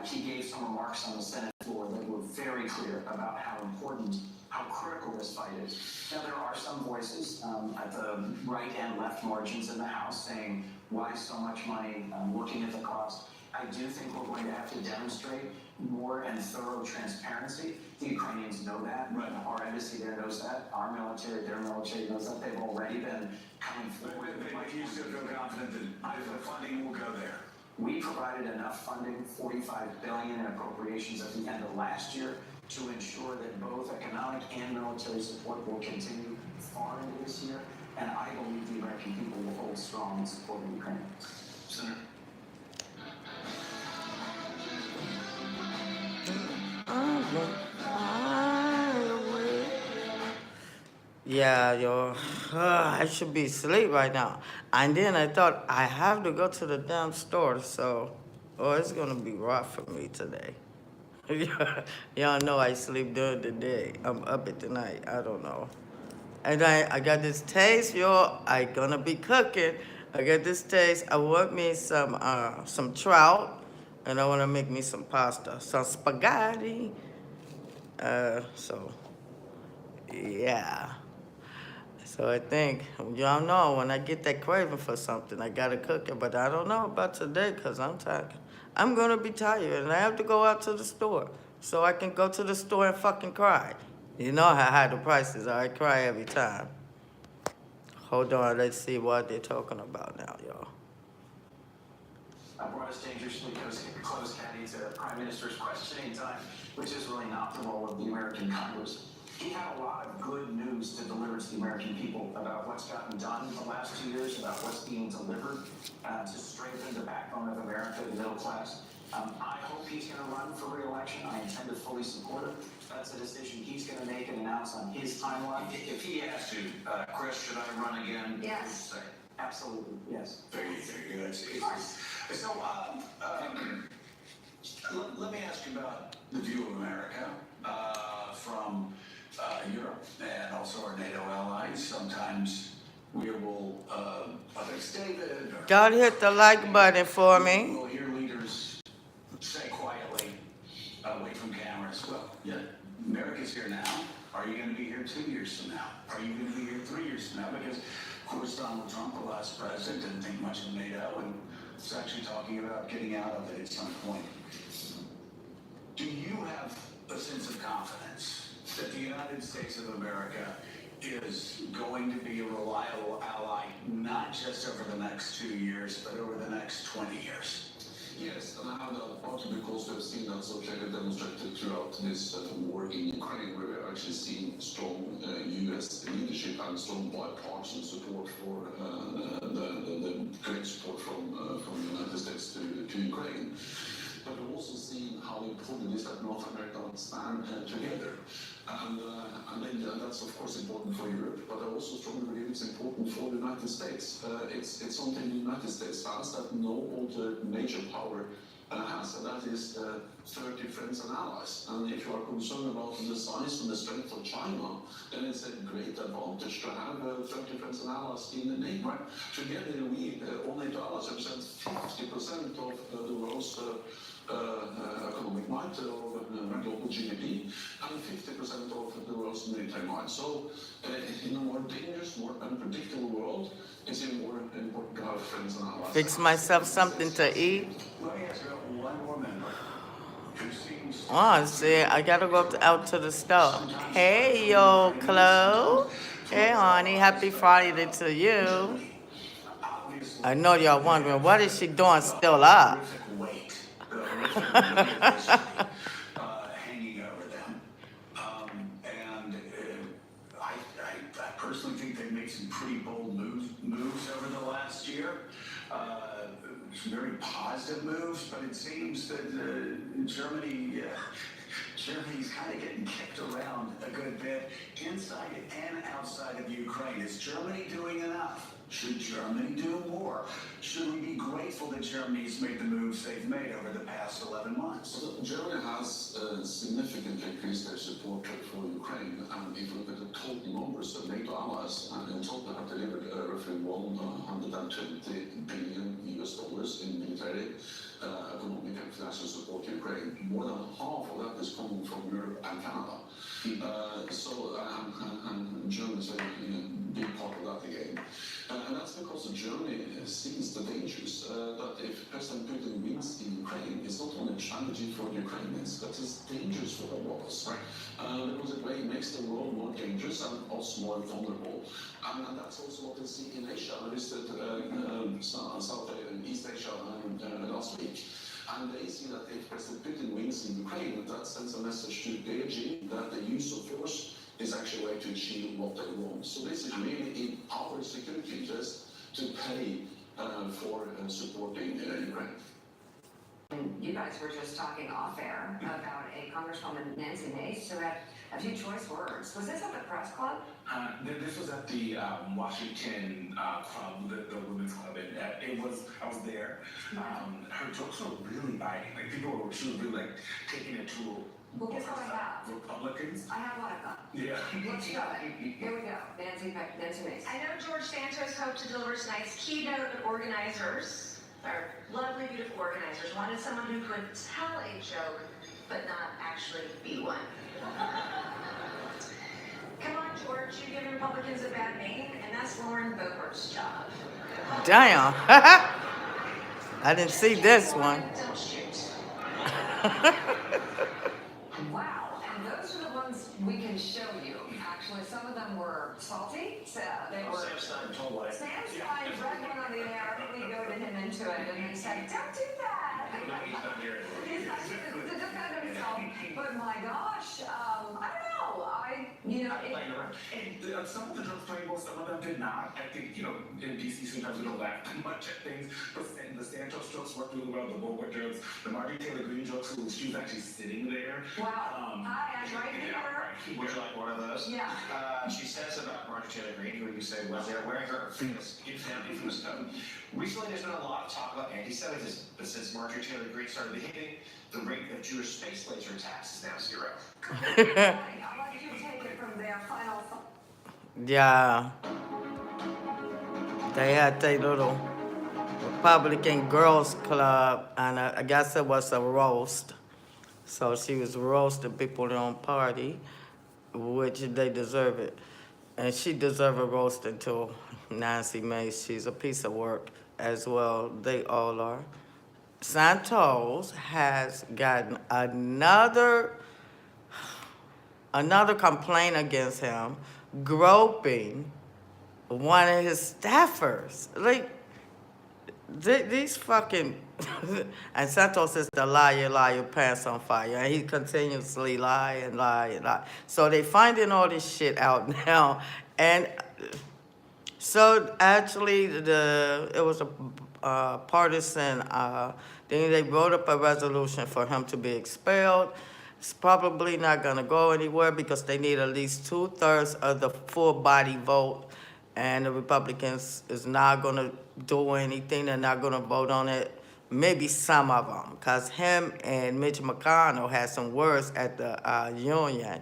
he gave some remarks on the Senate floor that were very clear about how important, how critical this fight is. Now, there are some voices at the right and left margins in the House saying, why so much money, looking at the cost. I do think we're going to have to demonstrate more and thorough transparency. The Ukrainians know that. Right. Our embassy there knows that. Our military, their military knows that. They've already been coming forward. But you still feel confident that the funding will go there? We provided enough funding, $45 billion in appropriations at the end of last year, to ensure that both economic and military support will continue far into this year. And I believe the American people will hold strong in support of Ukraine. Senator? Yeah, yo, I should be asleep right now. And then I thought I have to go to the damn store, so it's gonna be rough for me today. Y'all know I sleep during the day. I'm up at the night. I don't know. And I got this taste, yo. I gonna be cooking. I got this taste. I want me some trout, and I wanna make me some pasta, some spaghetti. So yeah. So I think, y'all know, when I get that craving for something, I gotta cook it. But I don't know about today, because I'm tired. I'm gonna be tired, and I have to go out to the store. So I can go to the store and fucking cry. You know how high the prices are. I cry every time. Hold on, let's see what they're talking about now, y'all. Brought us dangerously close, Caddy, to Prime Minister's questioning time, which is really not the role of the American Congress. He had a lot of good news to deliver to the American people about what's gotten done in the last 2 years, about what's being delivered to strengthen the backbone of America, the middle class. I hope he's going to run for re-election. I intend to fully support it. That's a decision he's going to make and announce on his timeline. If he has to, Chris, should I run again? Yes. Absolutely, yes. Very good. So, let me ask you about the view of America from Europe and also our NATO allies. Sometimes whether it's David or Gotta hit the like button for me. we'll hear leaders say quietly, away from cameras, well, yeah, America's here now. Are you going to be here 2 years from now? Are you going to be here 3 years from now? Because, of course, Donald Trump, the last president, didn't think much of NATO and was actually talking about getting out of it at some point. Do you have a sense of confidence that the United States of America is going to be a reliable ally, not just over the next 2 years, but over the next 20 years? Yes, and I have that partly because we have seen that so clearly demonstrated throughout this war in Ukraine, where we have actually seen strong U.S. leadership and strong bipartisan support for the great support from the United States to Ukraine. But we've also seen how important it is that North America stand together. And that's of course important for Europe, but I also strongly believe it's important for the United States. It's something the United States has that no other major power has, and that is 30 friends and allies. And if you are concerned about the size and the strength of China, then it's a great advantage to have 30 friends and allies in the NATO. Together, we, all NATO allies, represent 50% of the world's economic might, of global GDP, and 50% of the world's military might. So, in a more dangerous, more unpredictable world, it's even more important to have friends and allies. Fix myself something to eat. Let me ask you about one more member who seems Oh, see, I gotta go out to the store. Hey, yo, Chloe. Hey, honey. Happy Friday to you. I know y'all wondering, what is she doing still up? weight, hanging over them. I personally think they made some pretty bold moves over the last year. Some very positive moves, but it seems that Germany's kind of getting kicked around a good bit inside and outside of Ukraine. Is Germany doing enough? Should Germany do more? Should we be grateful that Germany's made the moves they've made over the past 11 months? So Germany has significantly increased their support for Ukraine, and if you look at the total numbers of NATO allies, in total have delivered roughly $120 billion in military, economic and financial support to Ukraine. More than half of that is coming from Europe and Canada. And Germany is a big part of that again. And that's because Germany sees the dangers that if President Putin wins in Ukraine, it's not only a tragedy for the Ukrainians, but it's dangerous for all of us. Right? Because it makes the world more dangerous and us more vulnerable. And that's also what they see in Asia. I visited South and East Asia last week. And they see that if President Putin wins in Ukraine, that sends a message to Beijing that the use of force is actually a way to achieve what they want. So this is really in our security interest to pay for supporting Ukraine. You guys were just talking off air about a Congresswoman, Nancy Mace, who had a few choice words. Was this at the press club? This was at the Washington club, the women's club, and I was there. Her jokes were really biting. Like she was really like taking it to Well, guess what I have? Republicans. I have one of them. Yeah. Let's go. Here we go. Nancy Mace. I know George Santos hoped to deliver tonight's keynote, but organizers, our lovely, beautiful organizers, wanted someone who could tell a joke, but not actually be one. Come on, George, you give Republicans a bad name, and that's Lauren Boebert's job. Damn. I didn't see this one. Don't shoot. Wow, and those are the ones we can show you. Actually, some of them were salty. So they were. Sam Stein told what? Sam Stein read one on the air. We goaded him into it, and he said, "Don't do that." No, he's not here. He's not to defend himself. But my gosh, I don't know. Some of the jokes played well, some of them did not. I think, in DC sometimes we don't laugh too much at things, but the Santos jokes worked really well, the Boulevard jokes, the Marjorie Taylor Greene jokes, she was actually sitting there. Wow. Hi, I'm right here. Right. Would you like one of those? Yeah. She says about Marjorie Taylor Greene, who you say was there wearing her infamous coat. Recently, there's been a lot of talk about anti-Semitism, but since Marjorie Taylor Greene started behaving, the rate of Jewish space laser attacks is now 0. I'll let you take it from there. Final thought. Yeah. They had their little Republican Girls Club, and I guess it was a roast. So she was roasting people in her own party, which they deserve it. And she deserve a roasting too. Nancy Mace, she's a piece of work as well. They all are. Santos has gotten another complaint against him, groping one of his staffers. Like, these fucking and Santos is the liar, pants on fire, and he continuously lie and lie and lie. So they finding all this shit out now, and so actually it was a partisan thing. They wrote up a resolution for him to be expelled. It's probably not gonna go anywhere because they need at least 2/3 of the full body vote, and the Republicans is not gonna do anything. They're not gonna vote on it. Maybe some of them, cause him and Mitch McConnell had some words at the union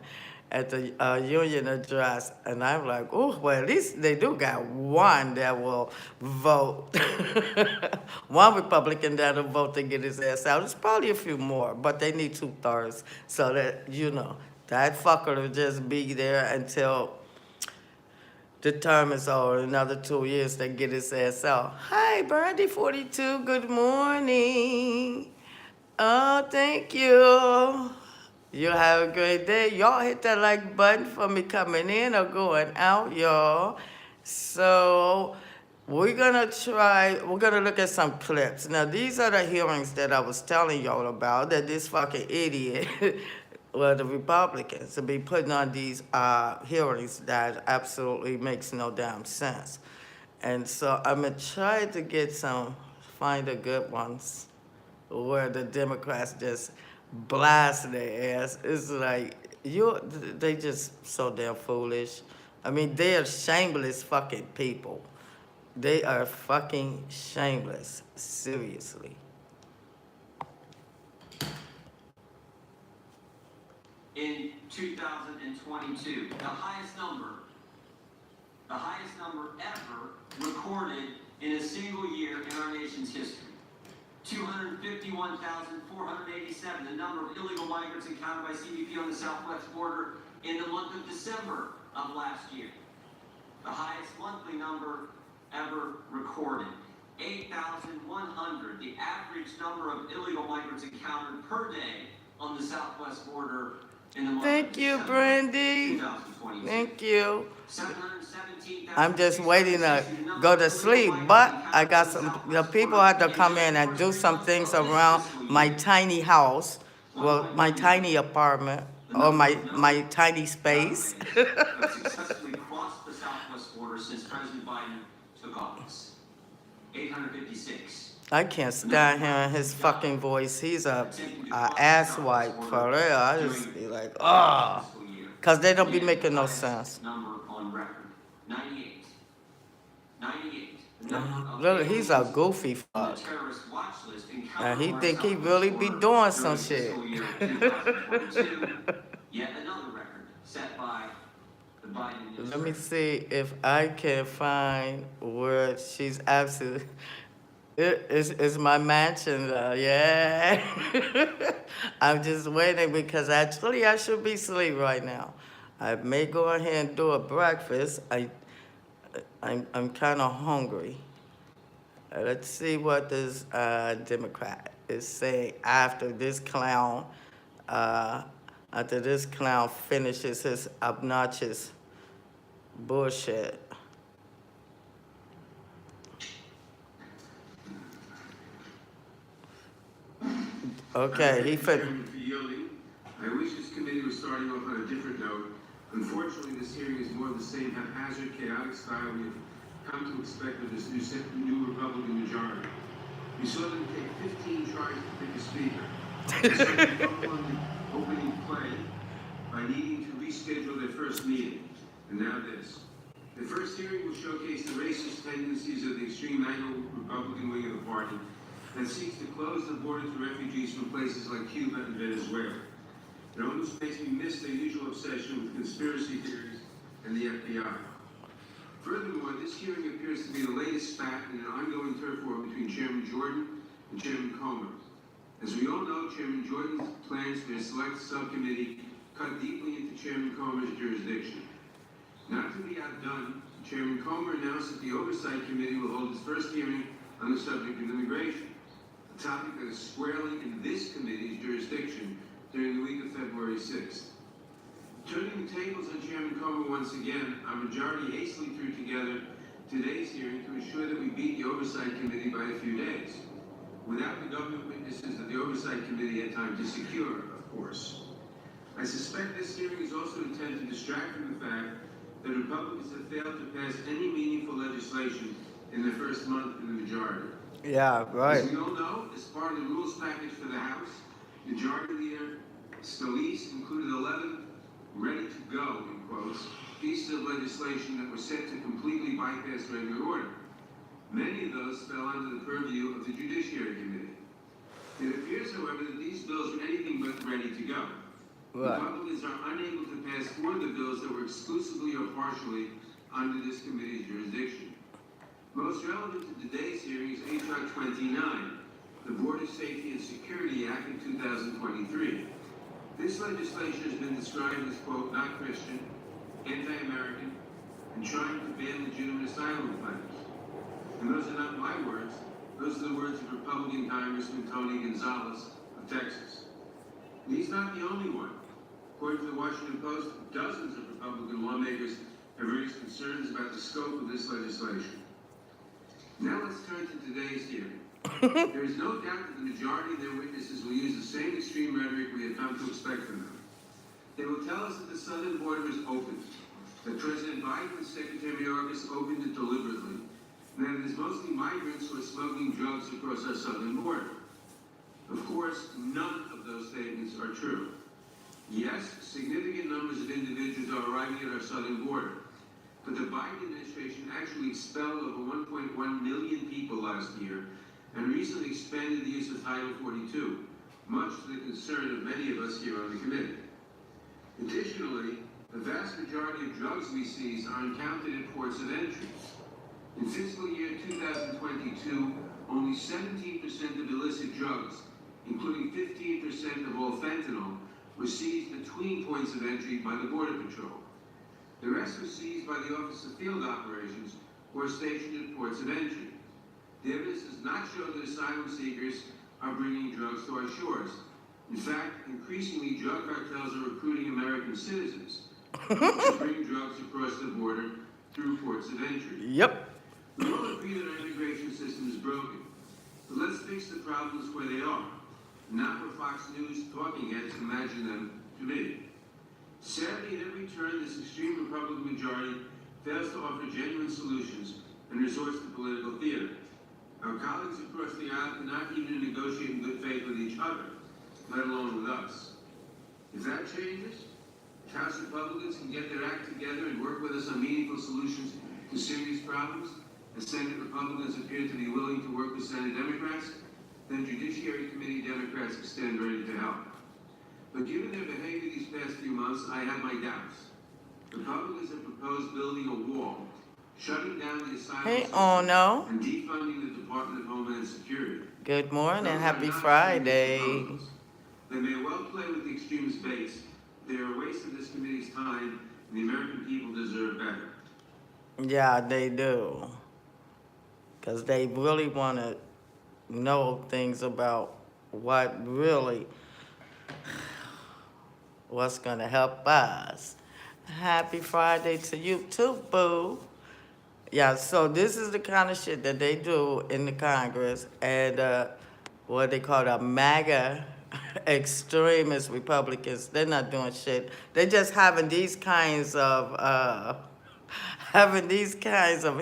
address, and I'm like, oh, well, at least they do got one that will vote. One Republican that will vote to get his ass out. There's probably a few more, but they need 2/3 so that, that fucker will just be there until the term is over. Another 2 years, they get his ass out. Hi, Brandy 42, good morning. Oh, thank you. You have a great day. Y'all hit that like button for me coming in or going out, y'all. So we're gonna look at some clips. Now, these are the hearings that I was telling y'all about, that this fucking idiot, well, the Republicans, to be putting on these hearings that absolutely makes no damn sense. And so I'm gonna try to find the good ones where the Democrats just blast their ass. It's like, they just so damn foolish. I mean, they are shameless fucking people. They are fucking shameless, seriously. In 2022, the highest number ever recorded in a single year in our nation's history. 251,487, the number of illegal migrants encountered by CBP on the southwest border in the month of December of last year. The highest monthly number ever recorded. 8,100, the average number of illegal migrants encountered per day on the southwest border in the month Thank of you, December Brandy. 2022. Thank you. 717,000. I'm just waiting to go to sleep, but I got the people have to come in and do some things around my tiny house, well, my tiny apartment, or my tiny space. Have successfully crossed the southwest border since President Biden took office. 856. I can't stand hearing his fucking voice. He's a asswipe for real. I just be like, oh, because they don't be making no sense. Number on record. 98. Look, he's a goofy fuck. And he think he really be doing some shit. Yet another record set by the Biden administration. Let me see if I can find where she's absolutely. It's my mansion, though. Yeah. I'm just waiting because actually I should be asleep right now. I may go ahead and do a breakfast. I'm kind of hungry. Let's see what this Democrat is saying after this clown finishes his obnoxious bullshit. Okay, he for yielding. I wish this committee was starting off on a different note. Unfortunately, this hearing is more of the same haphazard, chaotic style we have come to expect of this new Republican majority. We saw them take 15 tries to pick a speaker. They started on the opening play by needing to reschedule their first meeting. And now this. The first hearing will showcase the racist tendencies of the extreme angle Republican wing of the party that seeks to close the border to refugees from places like Cuba and Venezuela. It almost makes me miss their usual obsession with conspiracy theories and the FBI. Furthermore, this this hearing appears to be the latest spat in an ongoing turf war between Chairman Jordan and Chairman Comer. As we all know, Chairman Jordan's plans for his select subcommittee cut deeply into Chairman Comer's jurisdiction. Not to be outdone, Chairman Comer announced that the Oversight Committee will hold its first hearing on the subject of immigration, a topic that is squarely in this committee's jurisdiction during the week of February 6th. Turning the tables on Chairman Comer once again, our majority hastily threw together today's hearing to ensure that we beat the Oversight Committee by a few days, without the government witnesses that the Oversight Committee had time to secure, of course. I suspect this hearing is also intended to distract from the fact that Republicans have failed to pass any meaningful legislation in their first month in the majority. Yeah, right. As we all know, as part of the rules package for the House, Majority Leader Scalise included 11 ready to go, in quotes, pieces of legislation that were set to completely bypass regular order. Many of those fell under the purview of the Judiciary Committee. It appears, however, that these bills were anything but ready to go. Right. Republicans are unable to pass four of the bills that were exclusively or partially under this committee's jurisdiction. Most relevant to today's hearing is H.R. 29, the Border Safety and Security Act of 2023. This legislation has been described as, quote, not Christian, anti-American, and trying to ban legitimate asylum claims. And those are not my words. Those are the words of Republican Congressman Tony Gonzalez of Texas. And he's not the only one. According to the Washington Post, dozens of Republican lawmakers have raised concerns about the scope of this legislation. Now let's turn to today's hearing. There is no doubt that the majority of their witnesses will use the same extreme rhetoric we have come to expect from them. They will tell us that the southern border is open, that President Biden and Secretary August opened it deliberately, and that it is mostly migrants who are smuggling drugs across our southern border. Of course, none of those statements are true. Yes, significant numbers of individuals are arriving at our southern border, but the Biden administration actually expelled over 1.1 million people last year and recently expanded the use of Title 42, much to the concern of many of us here on the committee. Additionally, the vast majority of drugs we seize are encountered at ports of entry. In fiscal year 2022, only 17% of illicit drugs, including 15% of all fentanyl, were seized between points of entry by the Border Patrol. The rest were seized by the Office of Field Operations, who are stationed at ports of entry. The evidence does not show that asylum seekers are bringing drugs to our shores. In fact, increasingly, drug cartels are recruiting American citizens to bring drugs across the border through ports of entry. Yep. We all agree that our immigration system is broken. But let's fix the problems where they are, not where Fox News talking heads imagine them to be. Sadly, at every turn, this extreme Republican majority fails to offer genuine solutions and resorts to political theater. Our colleagues across the aisle cannot even negotiate in good faith with each other, let alone with us. If that changes, if House Republicans can get their act together and work with us on meaningful solutions to serious problems, as Senate Republicans appear to be willing to work with Senate Democrats, then Judiciary Committee Democrats stand ready to help. But given their behavior these past few months, I have my doubts. Republicans have proposed building a wall, shutting down the asylum system, and defunding the Department of Homeland Security. Good morning. Those Happy are not Friday. serious proposals. They may well play with the extremist base. They are a waste of this committee's time, and the American people deserve better. Yeah, they do. Because they really want to know things about what's going to help us. Happy Friday to you too, boo. Yeah, so this is the kind of shit that they do in the Congress, and what they call the MAGA extremist Republicans. They're not doing shit. They're just having these kinds of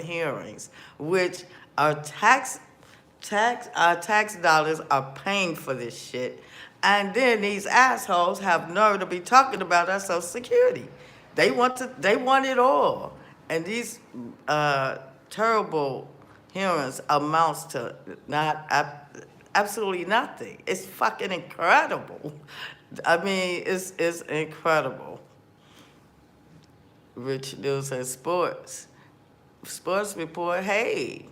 hearings, which our tax dollars are paying for this shit, and then these assholes have nerve to be talking about our Social Security. They want it all. And these terrible hearings amounts to absolutely nothing. It's fucking incredible. I mean, it's incredible. Rich news and sports. sports report. Hey,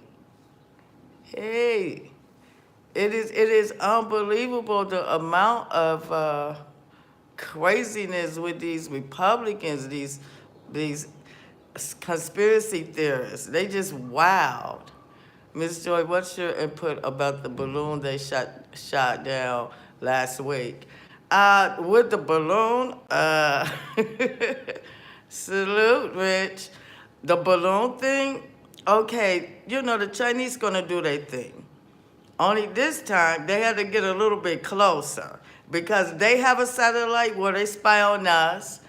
hey, it is unbelievable the amount of craziness with these Republicans, these conspiracy theorists. They just wild. Miss Joy, what's your input about the balloon they shot down last week? With the balloon, salute, Rich. The balloon thing, okay, the Chinese gonna do their thing. Only this time they had to get a little bit closer because they have a satellite where they spy on us.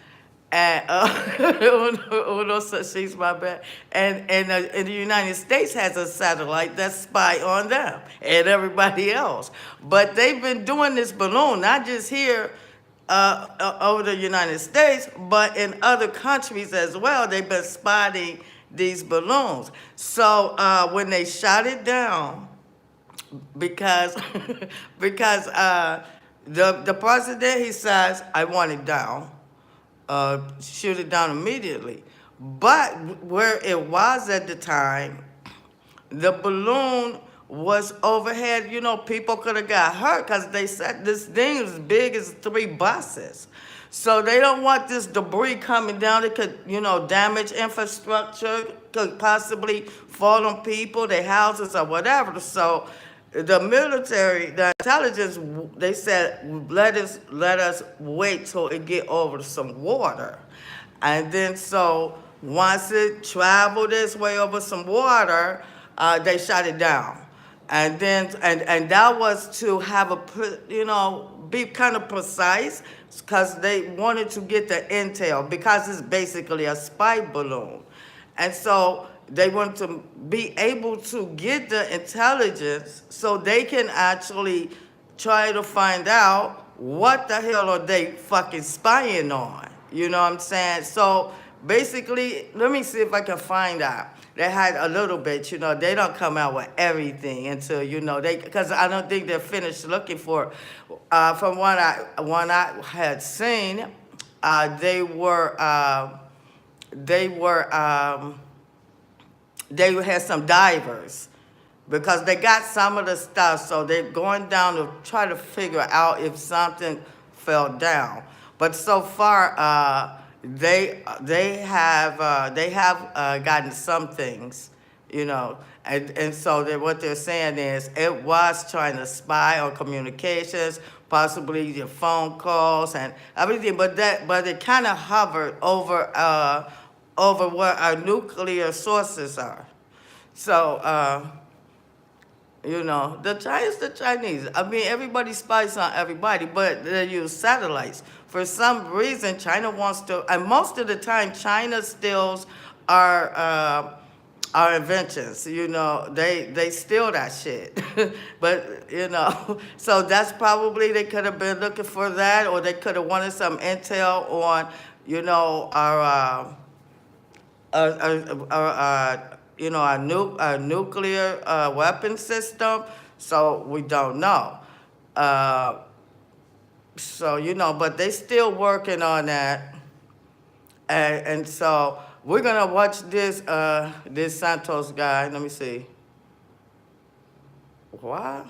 And Uno says she's my bad. And the United States has a satellite that spy on them and everybody else. But they've been doing this balloon, not just here over the United States, but in other countries as well. They've been spotting these balloons. So when they shot it down, because because the president, he says, I want it down, shoot it down immediately. But where it was at the time, the balloon was overhead. People could have got hurt because they said this thing is big as 3 buses. So they don't want this debris coming down. It could, damage infrastructure, could possibly fall on people, their houses or whatever. So the military, the intelligence, they said, let us wait till it get over some water. And then so once it traveled this way over some water, they shut it down. And then, and that was to have be kind of precise because they wanted to get the intel because it's basically a spy balloon. And so they want to be able to get the intelligence so they can actually try to find out what the hell are they fucking spying on. You know what I'm saying? So basically, let me see if I can find out. They had a little bit, they don't come out with everything until, because I don't think they're finished looking for, from what I had seen, they had some divers because they got some of the stuff, so they're going down to try to figure out if something fell down. But so far, they have gotten some things, and so what they're saying is it was trying to spy on communications, possibly your phone calls and everything, but it kind of hovered over where our nuclear sources are. So, the Chinese. I mean, everybody spies on everybody, but they use satellites. For some reason, China wants to, and most of the time, China steals our inventions. They steal that shit. But, so that's probably, they could have been looking for that, or they could have wanted some intel on, our nuclear weapon system. So we don't know. But they still working on that. And so we're gonna watch this Santos guy. Let me see. What?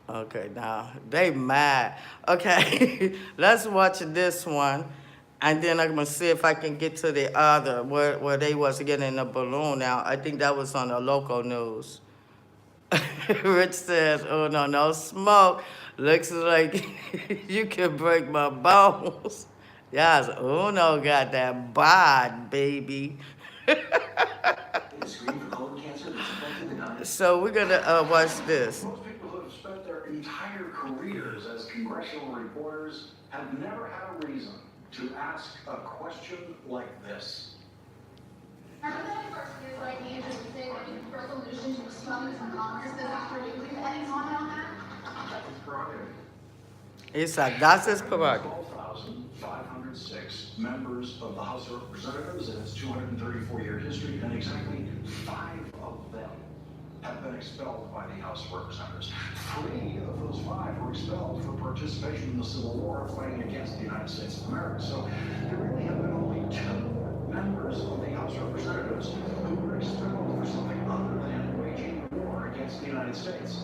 Okay, now they mad. Okay, let's watch this one. And then I'm gonna see if I can get to the other where they was getting a balloon now. I think that was on the local news. Rich says, oh no smoke. Looks like you can break my bones. Yes, Uno got that bod, baby. So we're gonna watch this. Most people who have spent their entire careers as congressional reporters have never had a reason to ask a question like this. Are you the first news idea to say that you resolution to expel from Congress this afternoon? Any comment on that? That's his prerogative. That's his prerogative. 12,506 members of the House of Representatives in its 234-year history, and exactly 5 of them have been expelled by the House of Representatives. 3 of those 5 were expelled for participation in the Civil War, fighting against the United States of America. So there really have been only 2 members of the House of Representatives who were expelled for something other than waging war against the United States.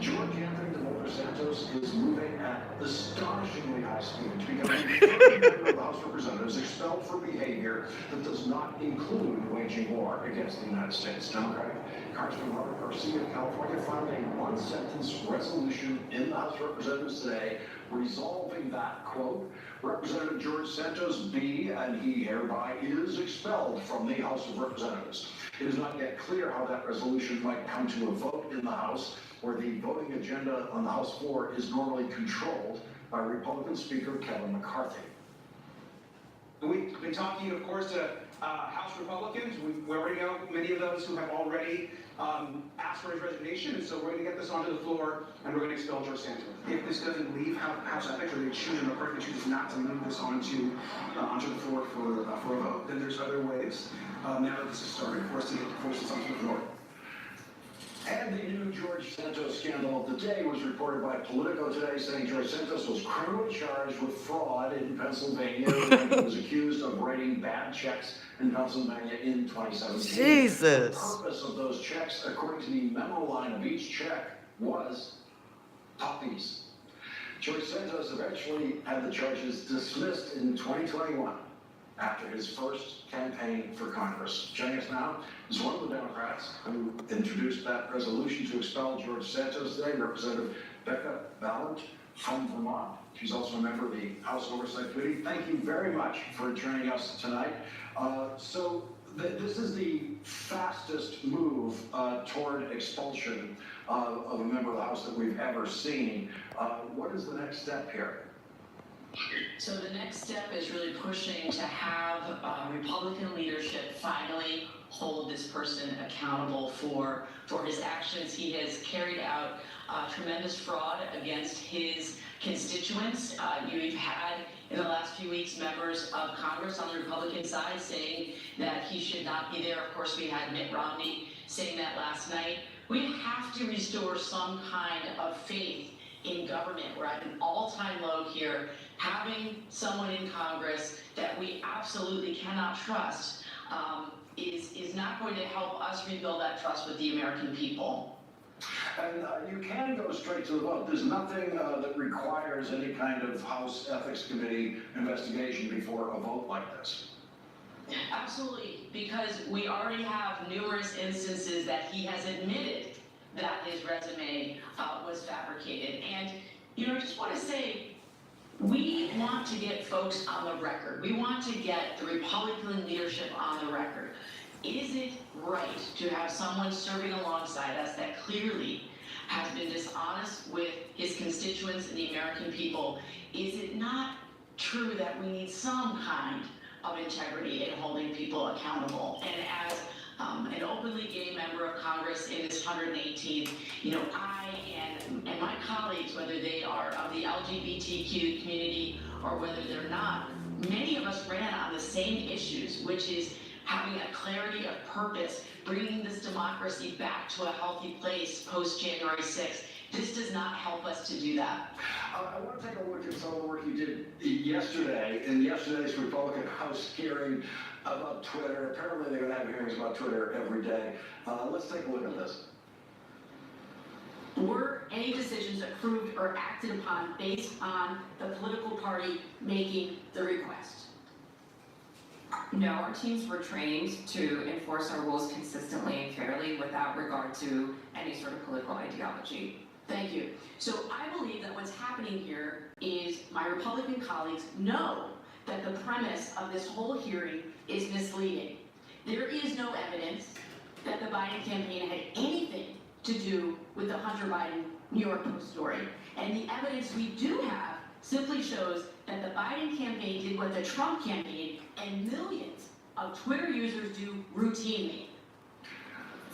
George Anthony DeMolder Santos is moving at astonishingly high speed to become the third member of the House of Representatives expelled for behavior that does not include waging war against the United States. Democratic Congressman Robert Garcia of California filed a one-sentence resolution in the House of Representatives today resolving that, quote, Representative George Santos be, and he hereby is expelled from the House of Representatives. It is not yet clear how that resolution might come to a vote in the House, where the voting agenda on the House floor is normally controlled by Republican Speaker Kevin McCarthy. We've been talking, of course, to House Republicans. We already know many of those who have already asked for his resignation, and so we're going to get this onto the floor, and we're going to expel George Santos. If this doesn't leave House Ethics, or they choose, and McCarthy chooses not to move this onto the floor for a vote, then there's other ways, now that this has started, for us to force this onto the floor. And the new George Santos scandal of the day was reported by Politico today, saying George Santos was criminally charged with fraud in Pennsylvania when he was accused of writing bad checks in Pennsylvania in 2017. Jesus. The purpose of those checks, according to the memo line of each check, was puppies. George Santos eventually had the charges dismissed in 2021 after his first campaign for Congress. Joining us now is one of the Democrats who introduced that resolution to expel George Santos today, Representative Becca Balint from Vermont. She's also a member of the House Oversight Committee. Thank you very much for joining us tonight. This is the fastest move toward expulsion of a member of the House that we've ever seen. What is the next step here? So the next step is really pushing to have Republican leadership finally hold this person accountable for his actions. He has carried out tremendous fraud against his constituents. You've had in the last few weeks members of Congress on the Republican side saying that he should not be there. Of course, we had Mitt Romney saying that last night. We have to restore some kind of faith in government. We're at an all-time low here. Having someone in Congress that we absolutely cannot trust is not going to help us rebuild that trust with the American people. And you can go straight to the vote. There's nothing that requires any kind of House Ethics Committee investigation before a vote like this. Absolutely, because we already have numerous instances that he has admitted that his resume was fabricated. And, I just want to say, we want to get folks on the record. We want to get the Republican leadership on the record. Is it right to have someone serving alongside us that clearly has been dishonest with his constituents and the American people? Is it not true that we need some kind of integrity in holding people accountable? And as an openly gay member of Congress in this 118th, I and my colleagues, whether they are of the LGBTQ community or whether they're not, many of us ran on the same issues, which is having a clarity of purpose, bringing this democracy back to a healthy place post-January 6th. This does not help us to do that. I want to take a look at some of the work you did yesterday in yesterday's Republican House hearing about Twitter. Apparently they're going to have hearings about Twitter every day. Let's take a look at this. Were any decisions approved or acted upon based on the political party making the request? No, our teams were trained to enforce our rules consistently and fairly without regard to any sort of political ideology. Thank you. So I believe that what's happening here is my Republican colleagues know that the premise of this whole hearing is misleading. There is no evidence that the Biden campaign had anything to do with the Hunter Biden New York Post story. And the evidence we do have simply shows that the Biden campaign did what the Trump campaign and millions of Twitter users do routinely.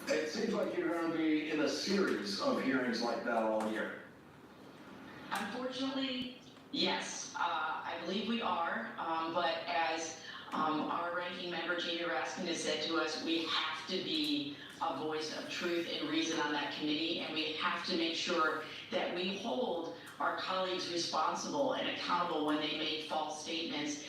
It seems like you're going to be in a series of hearings like that all year. Unfortunately, yes, I believe we are, but as our ranking member, Jamie Raskin, has said to us, we have to be a voice of truth and reason on that committee, and we have to make sure that we hold our colleagues responsible and accountable when they make false statements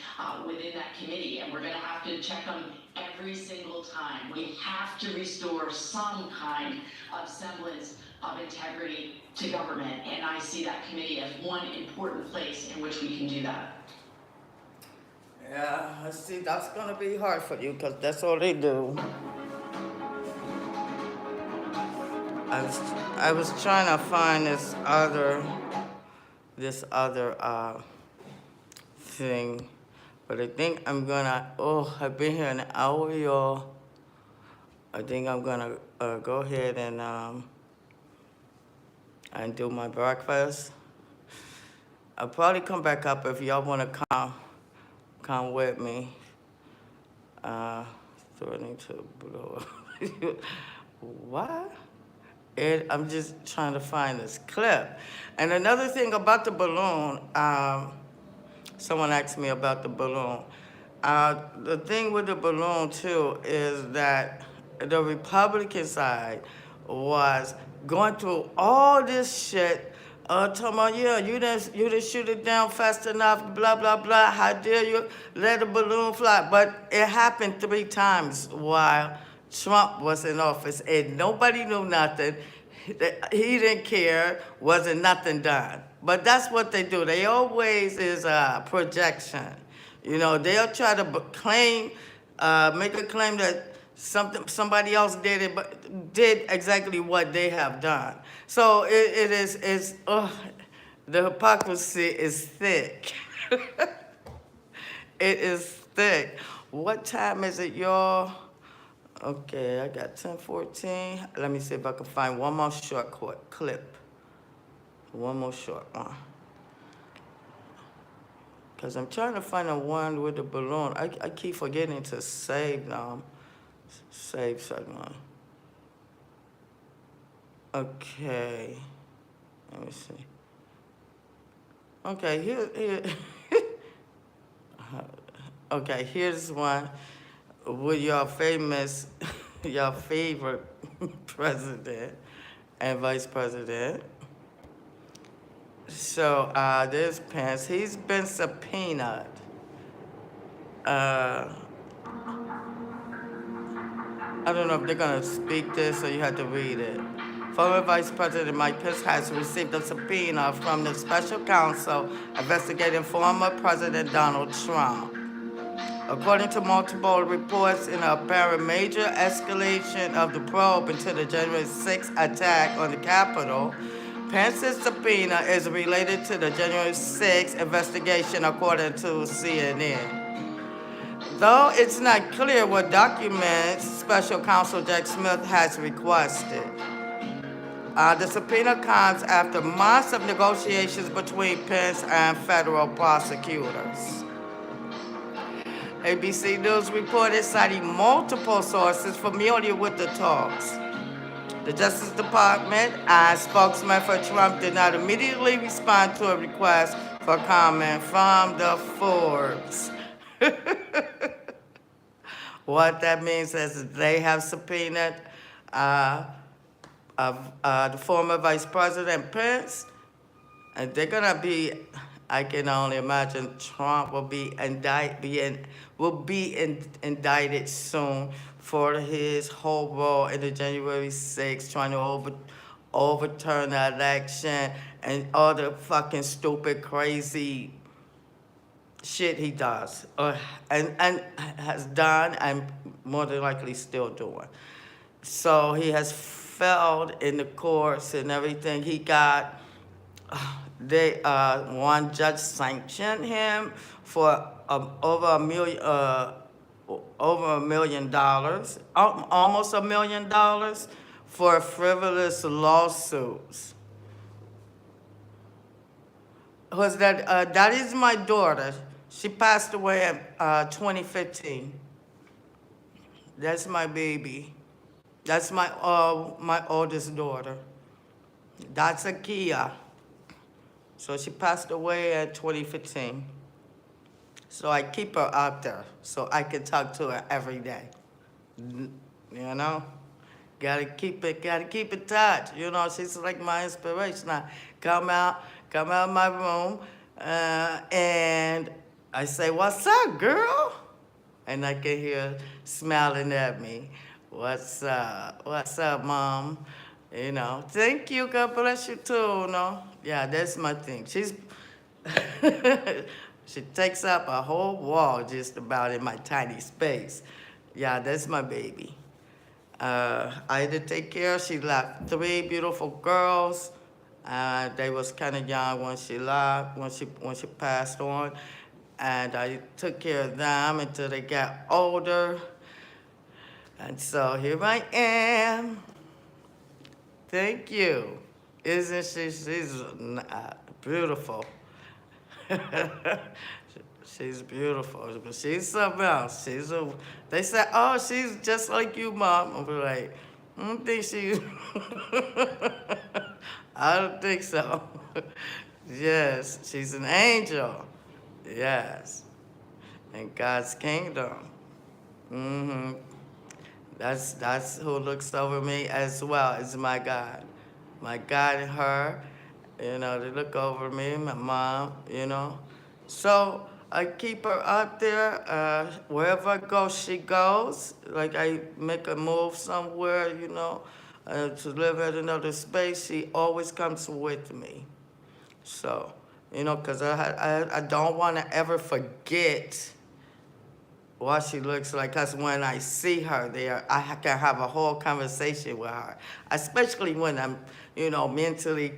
within that committee, and we're going to have to check them every single time. We have to restore some kind of semblance of integrity to government, and I see that committee as one important place in which we can do that. Yeah, I see, that's gonna be hard for you, because that's all they do. I was trying to find this other thing, but I think I'm gonna, I've been here an hour, y'all. I think I'm gonna go ahead and do my breakfast. I'll probably come back up if y'all wanna come with me. Threatening to blow up. What? I'm just trying to find this clip. And another thing about the balloon, someone asked me about the balloon. The thing with the balloon too is that the Republican side was going through all this shit, talking about, yeah, you didn't shoot it down fast enough, blah, blah, blah. How dare you let a balloon fly? But it happened 3 times while Trump was in office, and nobody knew nothing. He didn't care, wasn't nothing done. But that's what they do. They always is a projection. You know, they'll try to claim, make a claim that somebody else did it, but did exactly what they have done. So the hypocrisy is thick. It is thick. What time is it, y'all? Okay, I got 10:14. Let me see if I can find one more short clip. One more short one. Because I'm trying to find the one with the balloon. I keep forgetting to save save segment. Okay. Let me see. Okay, here. Okay, here's one with your favorite president and vice president. So there's Pence. He's been subpoenaed. I don't know if they're gonna speak this or you have to read it. Former Vice President Mike Pence has received a subpoena from the special counsel investigating former President Donald Trump. According to multiple reports, in an apparent major escalation of the probe into the January 6th attack on the Capitol, Pence's subpoena is related to the January 6th investigation, according to CNN. Though it's not clear what documents Special Counsel Jack Smith has requested. The subpoena comes after months of negotiations between Pence and federal prosecutors. ABC News reported citing multiple sources familiar with the talks. The Justice Department spokesman for Trump did not immediately respond to a request for comment from the Forbes. What that means is they have subpoenaed the former Vice President Pence, and they're gonna be, I can only imagine Trump will be indicted soon for his whole role in the January 6th, trying to overturn the election and all the fucking stupid, crazy shit he does, and has done, and more than likely still doing. So he has failed in the courts and everything. He got, one judge sanctioned him for over $1 million, almost $1 million for frivolous lawsuits. That is my daughter. She passed away in 2015. That's my baby. That's my oldest daughter. That's Akia. So she passed away in 2015. So I keep her out there so I can talk to her every day. You know? Gotta keep in touch. You know, she's like my inspiration. I come come out of my room, and I say, "What's up, girl?" And I can hear smiling at me. What's up? What's up, Mom? You know, thank you. God bless you too. No, yeah, that's my thing. She takes up a whole wall just about in my tiny space. Yeah, that's my baby. I had to take care. She left 3 beautiful girls. They was kind of young when she left, when she passed on, and I took care of them until they got older. And so here I am. Thank you. Isn't she? She's beautiful. She's beautiful, but she's something else. They say, "Oh, she's just like you, Mom." I'm like, I don't think she. I don't think so. Yes, she's an angel. Yes, in God's kingdom. hmm That's who looks over me as well as my God. My God and her, they look over me, my mom, So I keep her out there. Wherever I go, she goes. Like I make a move somewhere, to live at another space, she always comes with me. So, because I don't want to ever forget what she looks like, because when I see her there, I can have a whole conversation with her, especially when I'm, mentally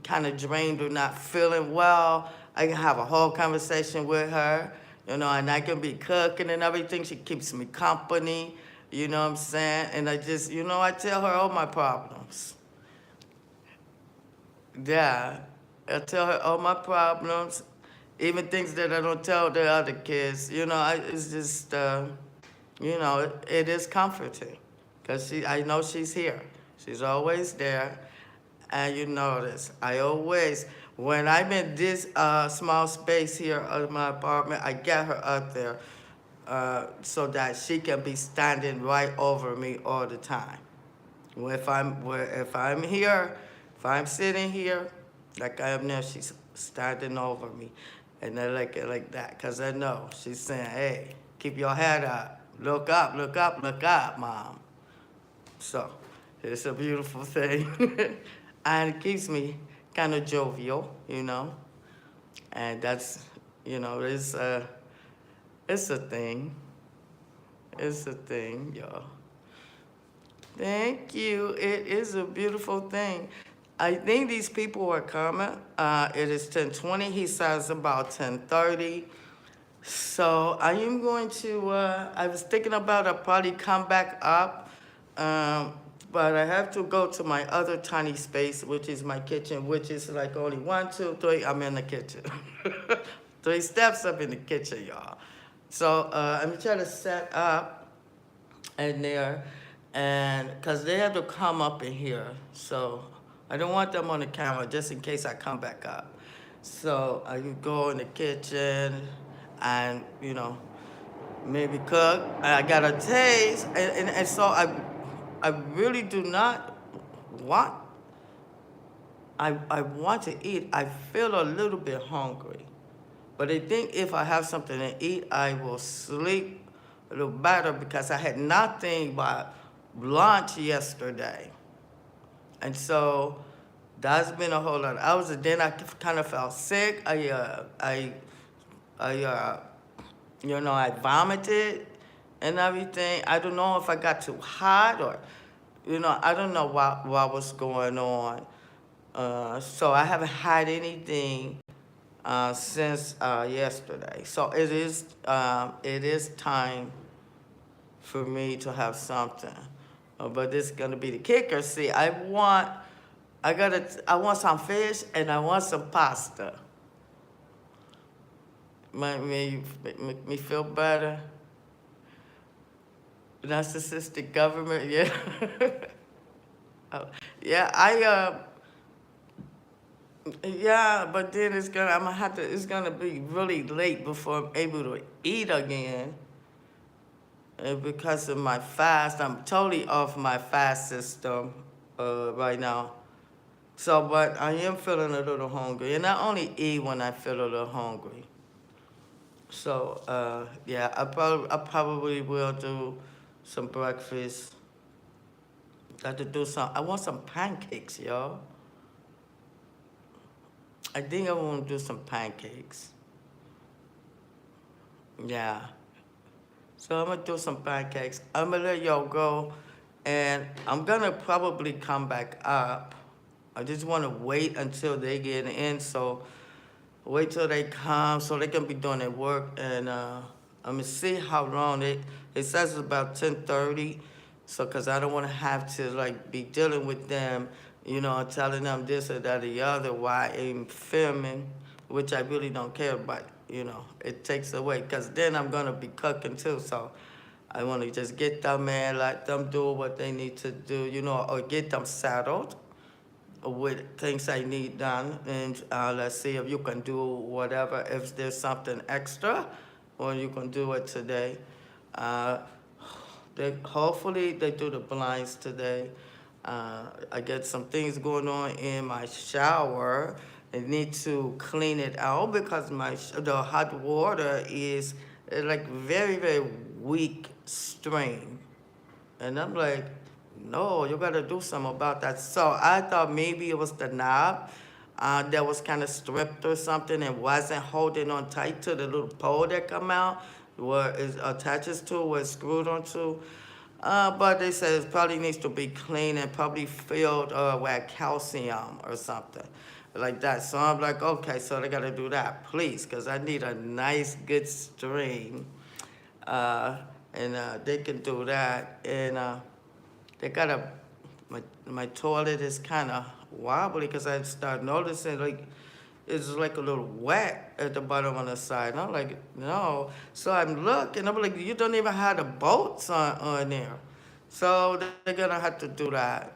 kind of drained or not feeling well. I can have a whole conversation with her, and I can be cooking and everything. She keeps me company, you know what I'm saying? And I just, I tell her all my problems. Yeah, I tell her all my problems, even things that I don't tell the other kids. It's just, it is comforting because I know she's here. She's always there. And you notice, when I'm in this small space here of my apartment, I get her up there so that she can be standing right over me all the time. If I'm here, if I'm sitting here, like I am now, she's standing over me. And I like it like that, because I know she's saying, "Hey, keep your head up. Look up, look up, look up, Mom." So it's a beautiful thing. And it keeps me kind of jovial. And that's, it's a thing. It's a thing, y'all. Thank you. It is a beautiful thing. I think these people are coming. It is 10:20. He says about 10:30. So I am going to, I was thinking about I'll probably come back up, but I have to go to my other tiny space, which is my kitchen, which is like only 1, 2, 3, I'm in the kitchen. 3 steps up in the kitchen, y'all. So I'm trying to set up in there, and because they have to come up in here, so I don't want them on the camera just in case I come back up. So I can go in the kitchen and maybe cook. I got a taste, and so I really do not want. I want to eat. I feel a little bit hungry. But I think if I have something to eat, I will sleep a little better because I had nothing but lunch yesterday. And so that's been a whole lot of hours. And then I kind of felt sick. I vomited and everything. I don't know if I got too hot or, I don't know what was going on. So I haven't had anything since yesterday. So it is time for me to have something. But this is gonna be the kicker. See, I want some fish and I want some pasta. Make me feel better. Narcissistic government, yeah. Yeah, yeah, but then it's gonna be really late before I'm able to eat again. And because of my fast, I'm totally off my fast system right now. So, but I am feeling a little hungry, and I only eat when I feel a little hungry. So, yeah, I probably will do some breakfast. Got to do some. I want some pancakes, y'all. I think I want to do some pancakes. Yeah. So I'm gonna do some pancakes. I'm gonna let y'all go, and I'm gonna probably come back up. I just want to wait until they get in. So wait till they come so they can be doing their work, and I'm gonna see how long it says it's about 10:30. So because I don't want to have to like be dealing with them, telling them this or that or the other while I'm filming, which I really don't care, but it takes away because then I'm gonna be cooking too. So I want to just get them in, let them do what they need to do, or get them settled with things I need done, and let's see if you can do whatever. If there's something extra, or you can do it today. Uh, hopefully they do the blinds today. I get some things going on in my shower. I need to clean it out because the hot water is like very very weak strain. And I'm like, no, you gotta do something about that. So I thought maybe it was the knob that was kind of stripped or something and wasn't holding on tight to the little pole that come out where it attaches to, where it's screwed onto. But they said it probably needs to be cleaned and probably filled with calcium or something like that. So I'm like, okay, so they gotta do that, please, because I need a nice, good stream. Uh, and they can do that. And they got my toilet is kind of wobbly because I start noticing like it's like a little wet at the bottom on the side. And I'm like, no. So I'm looking, I'm like, you don't even have the bolts on there. So they're gonna have to do that.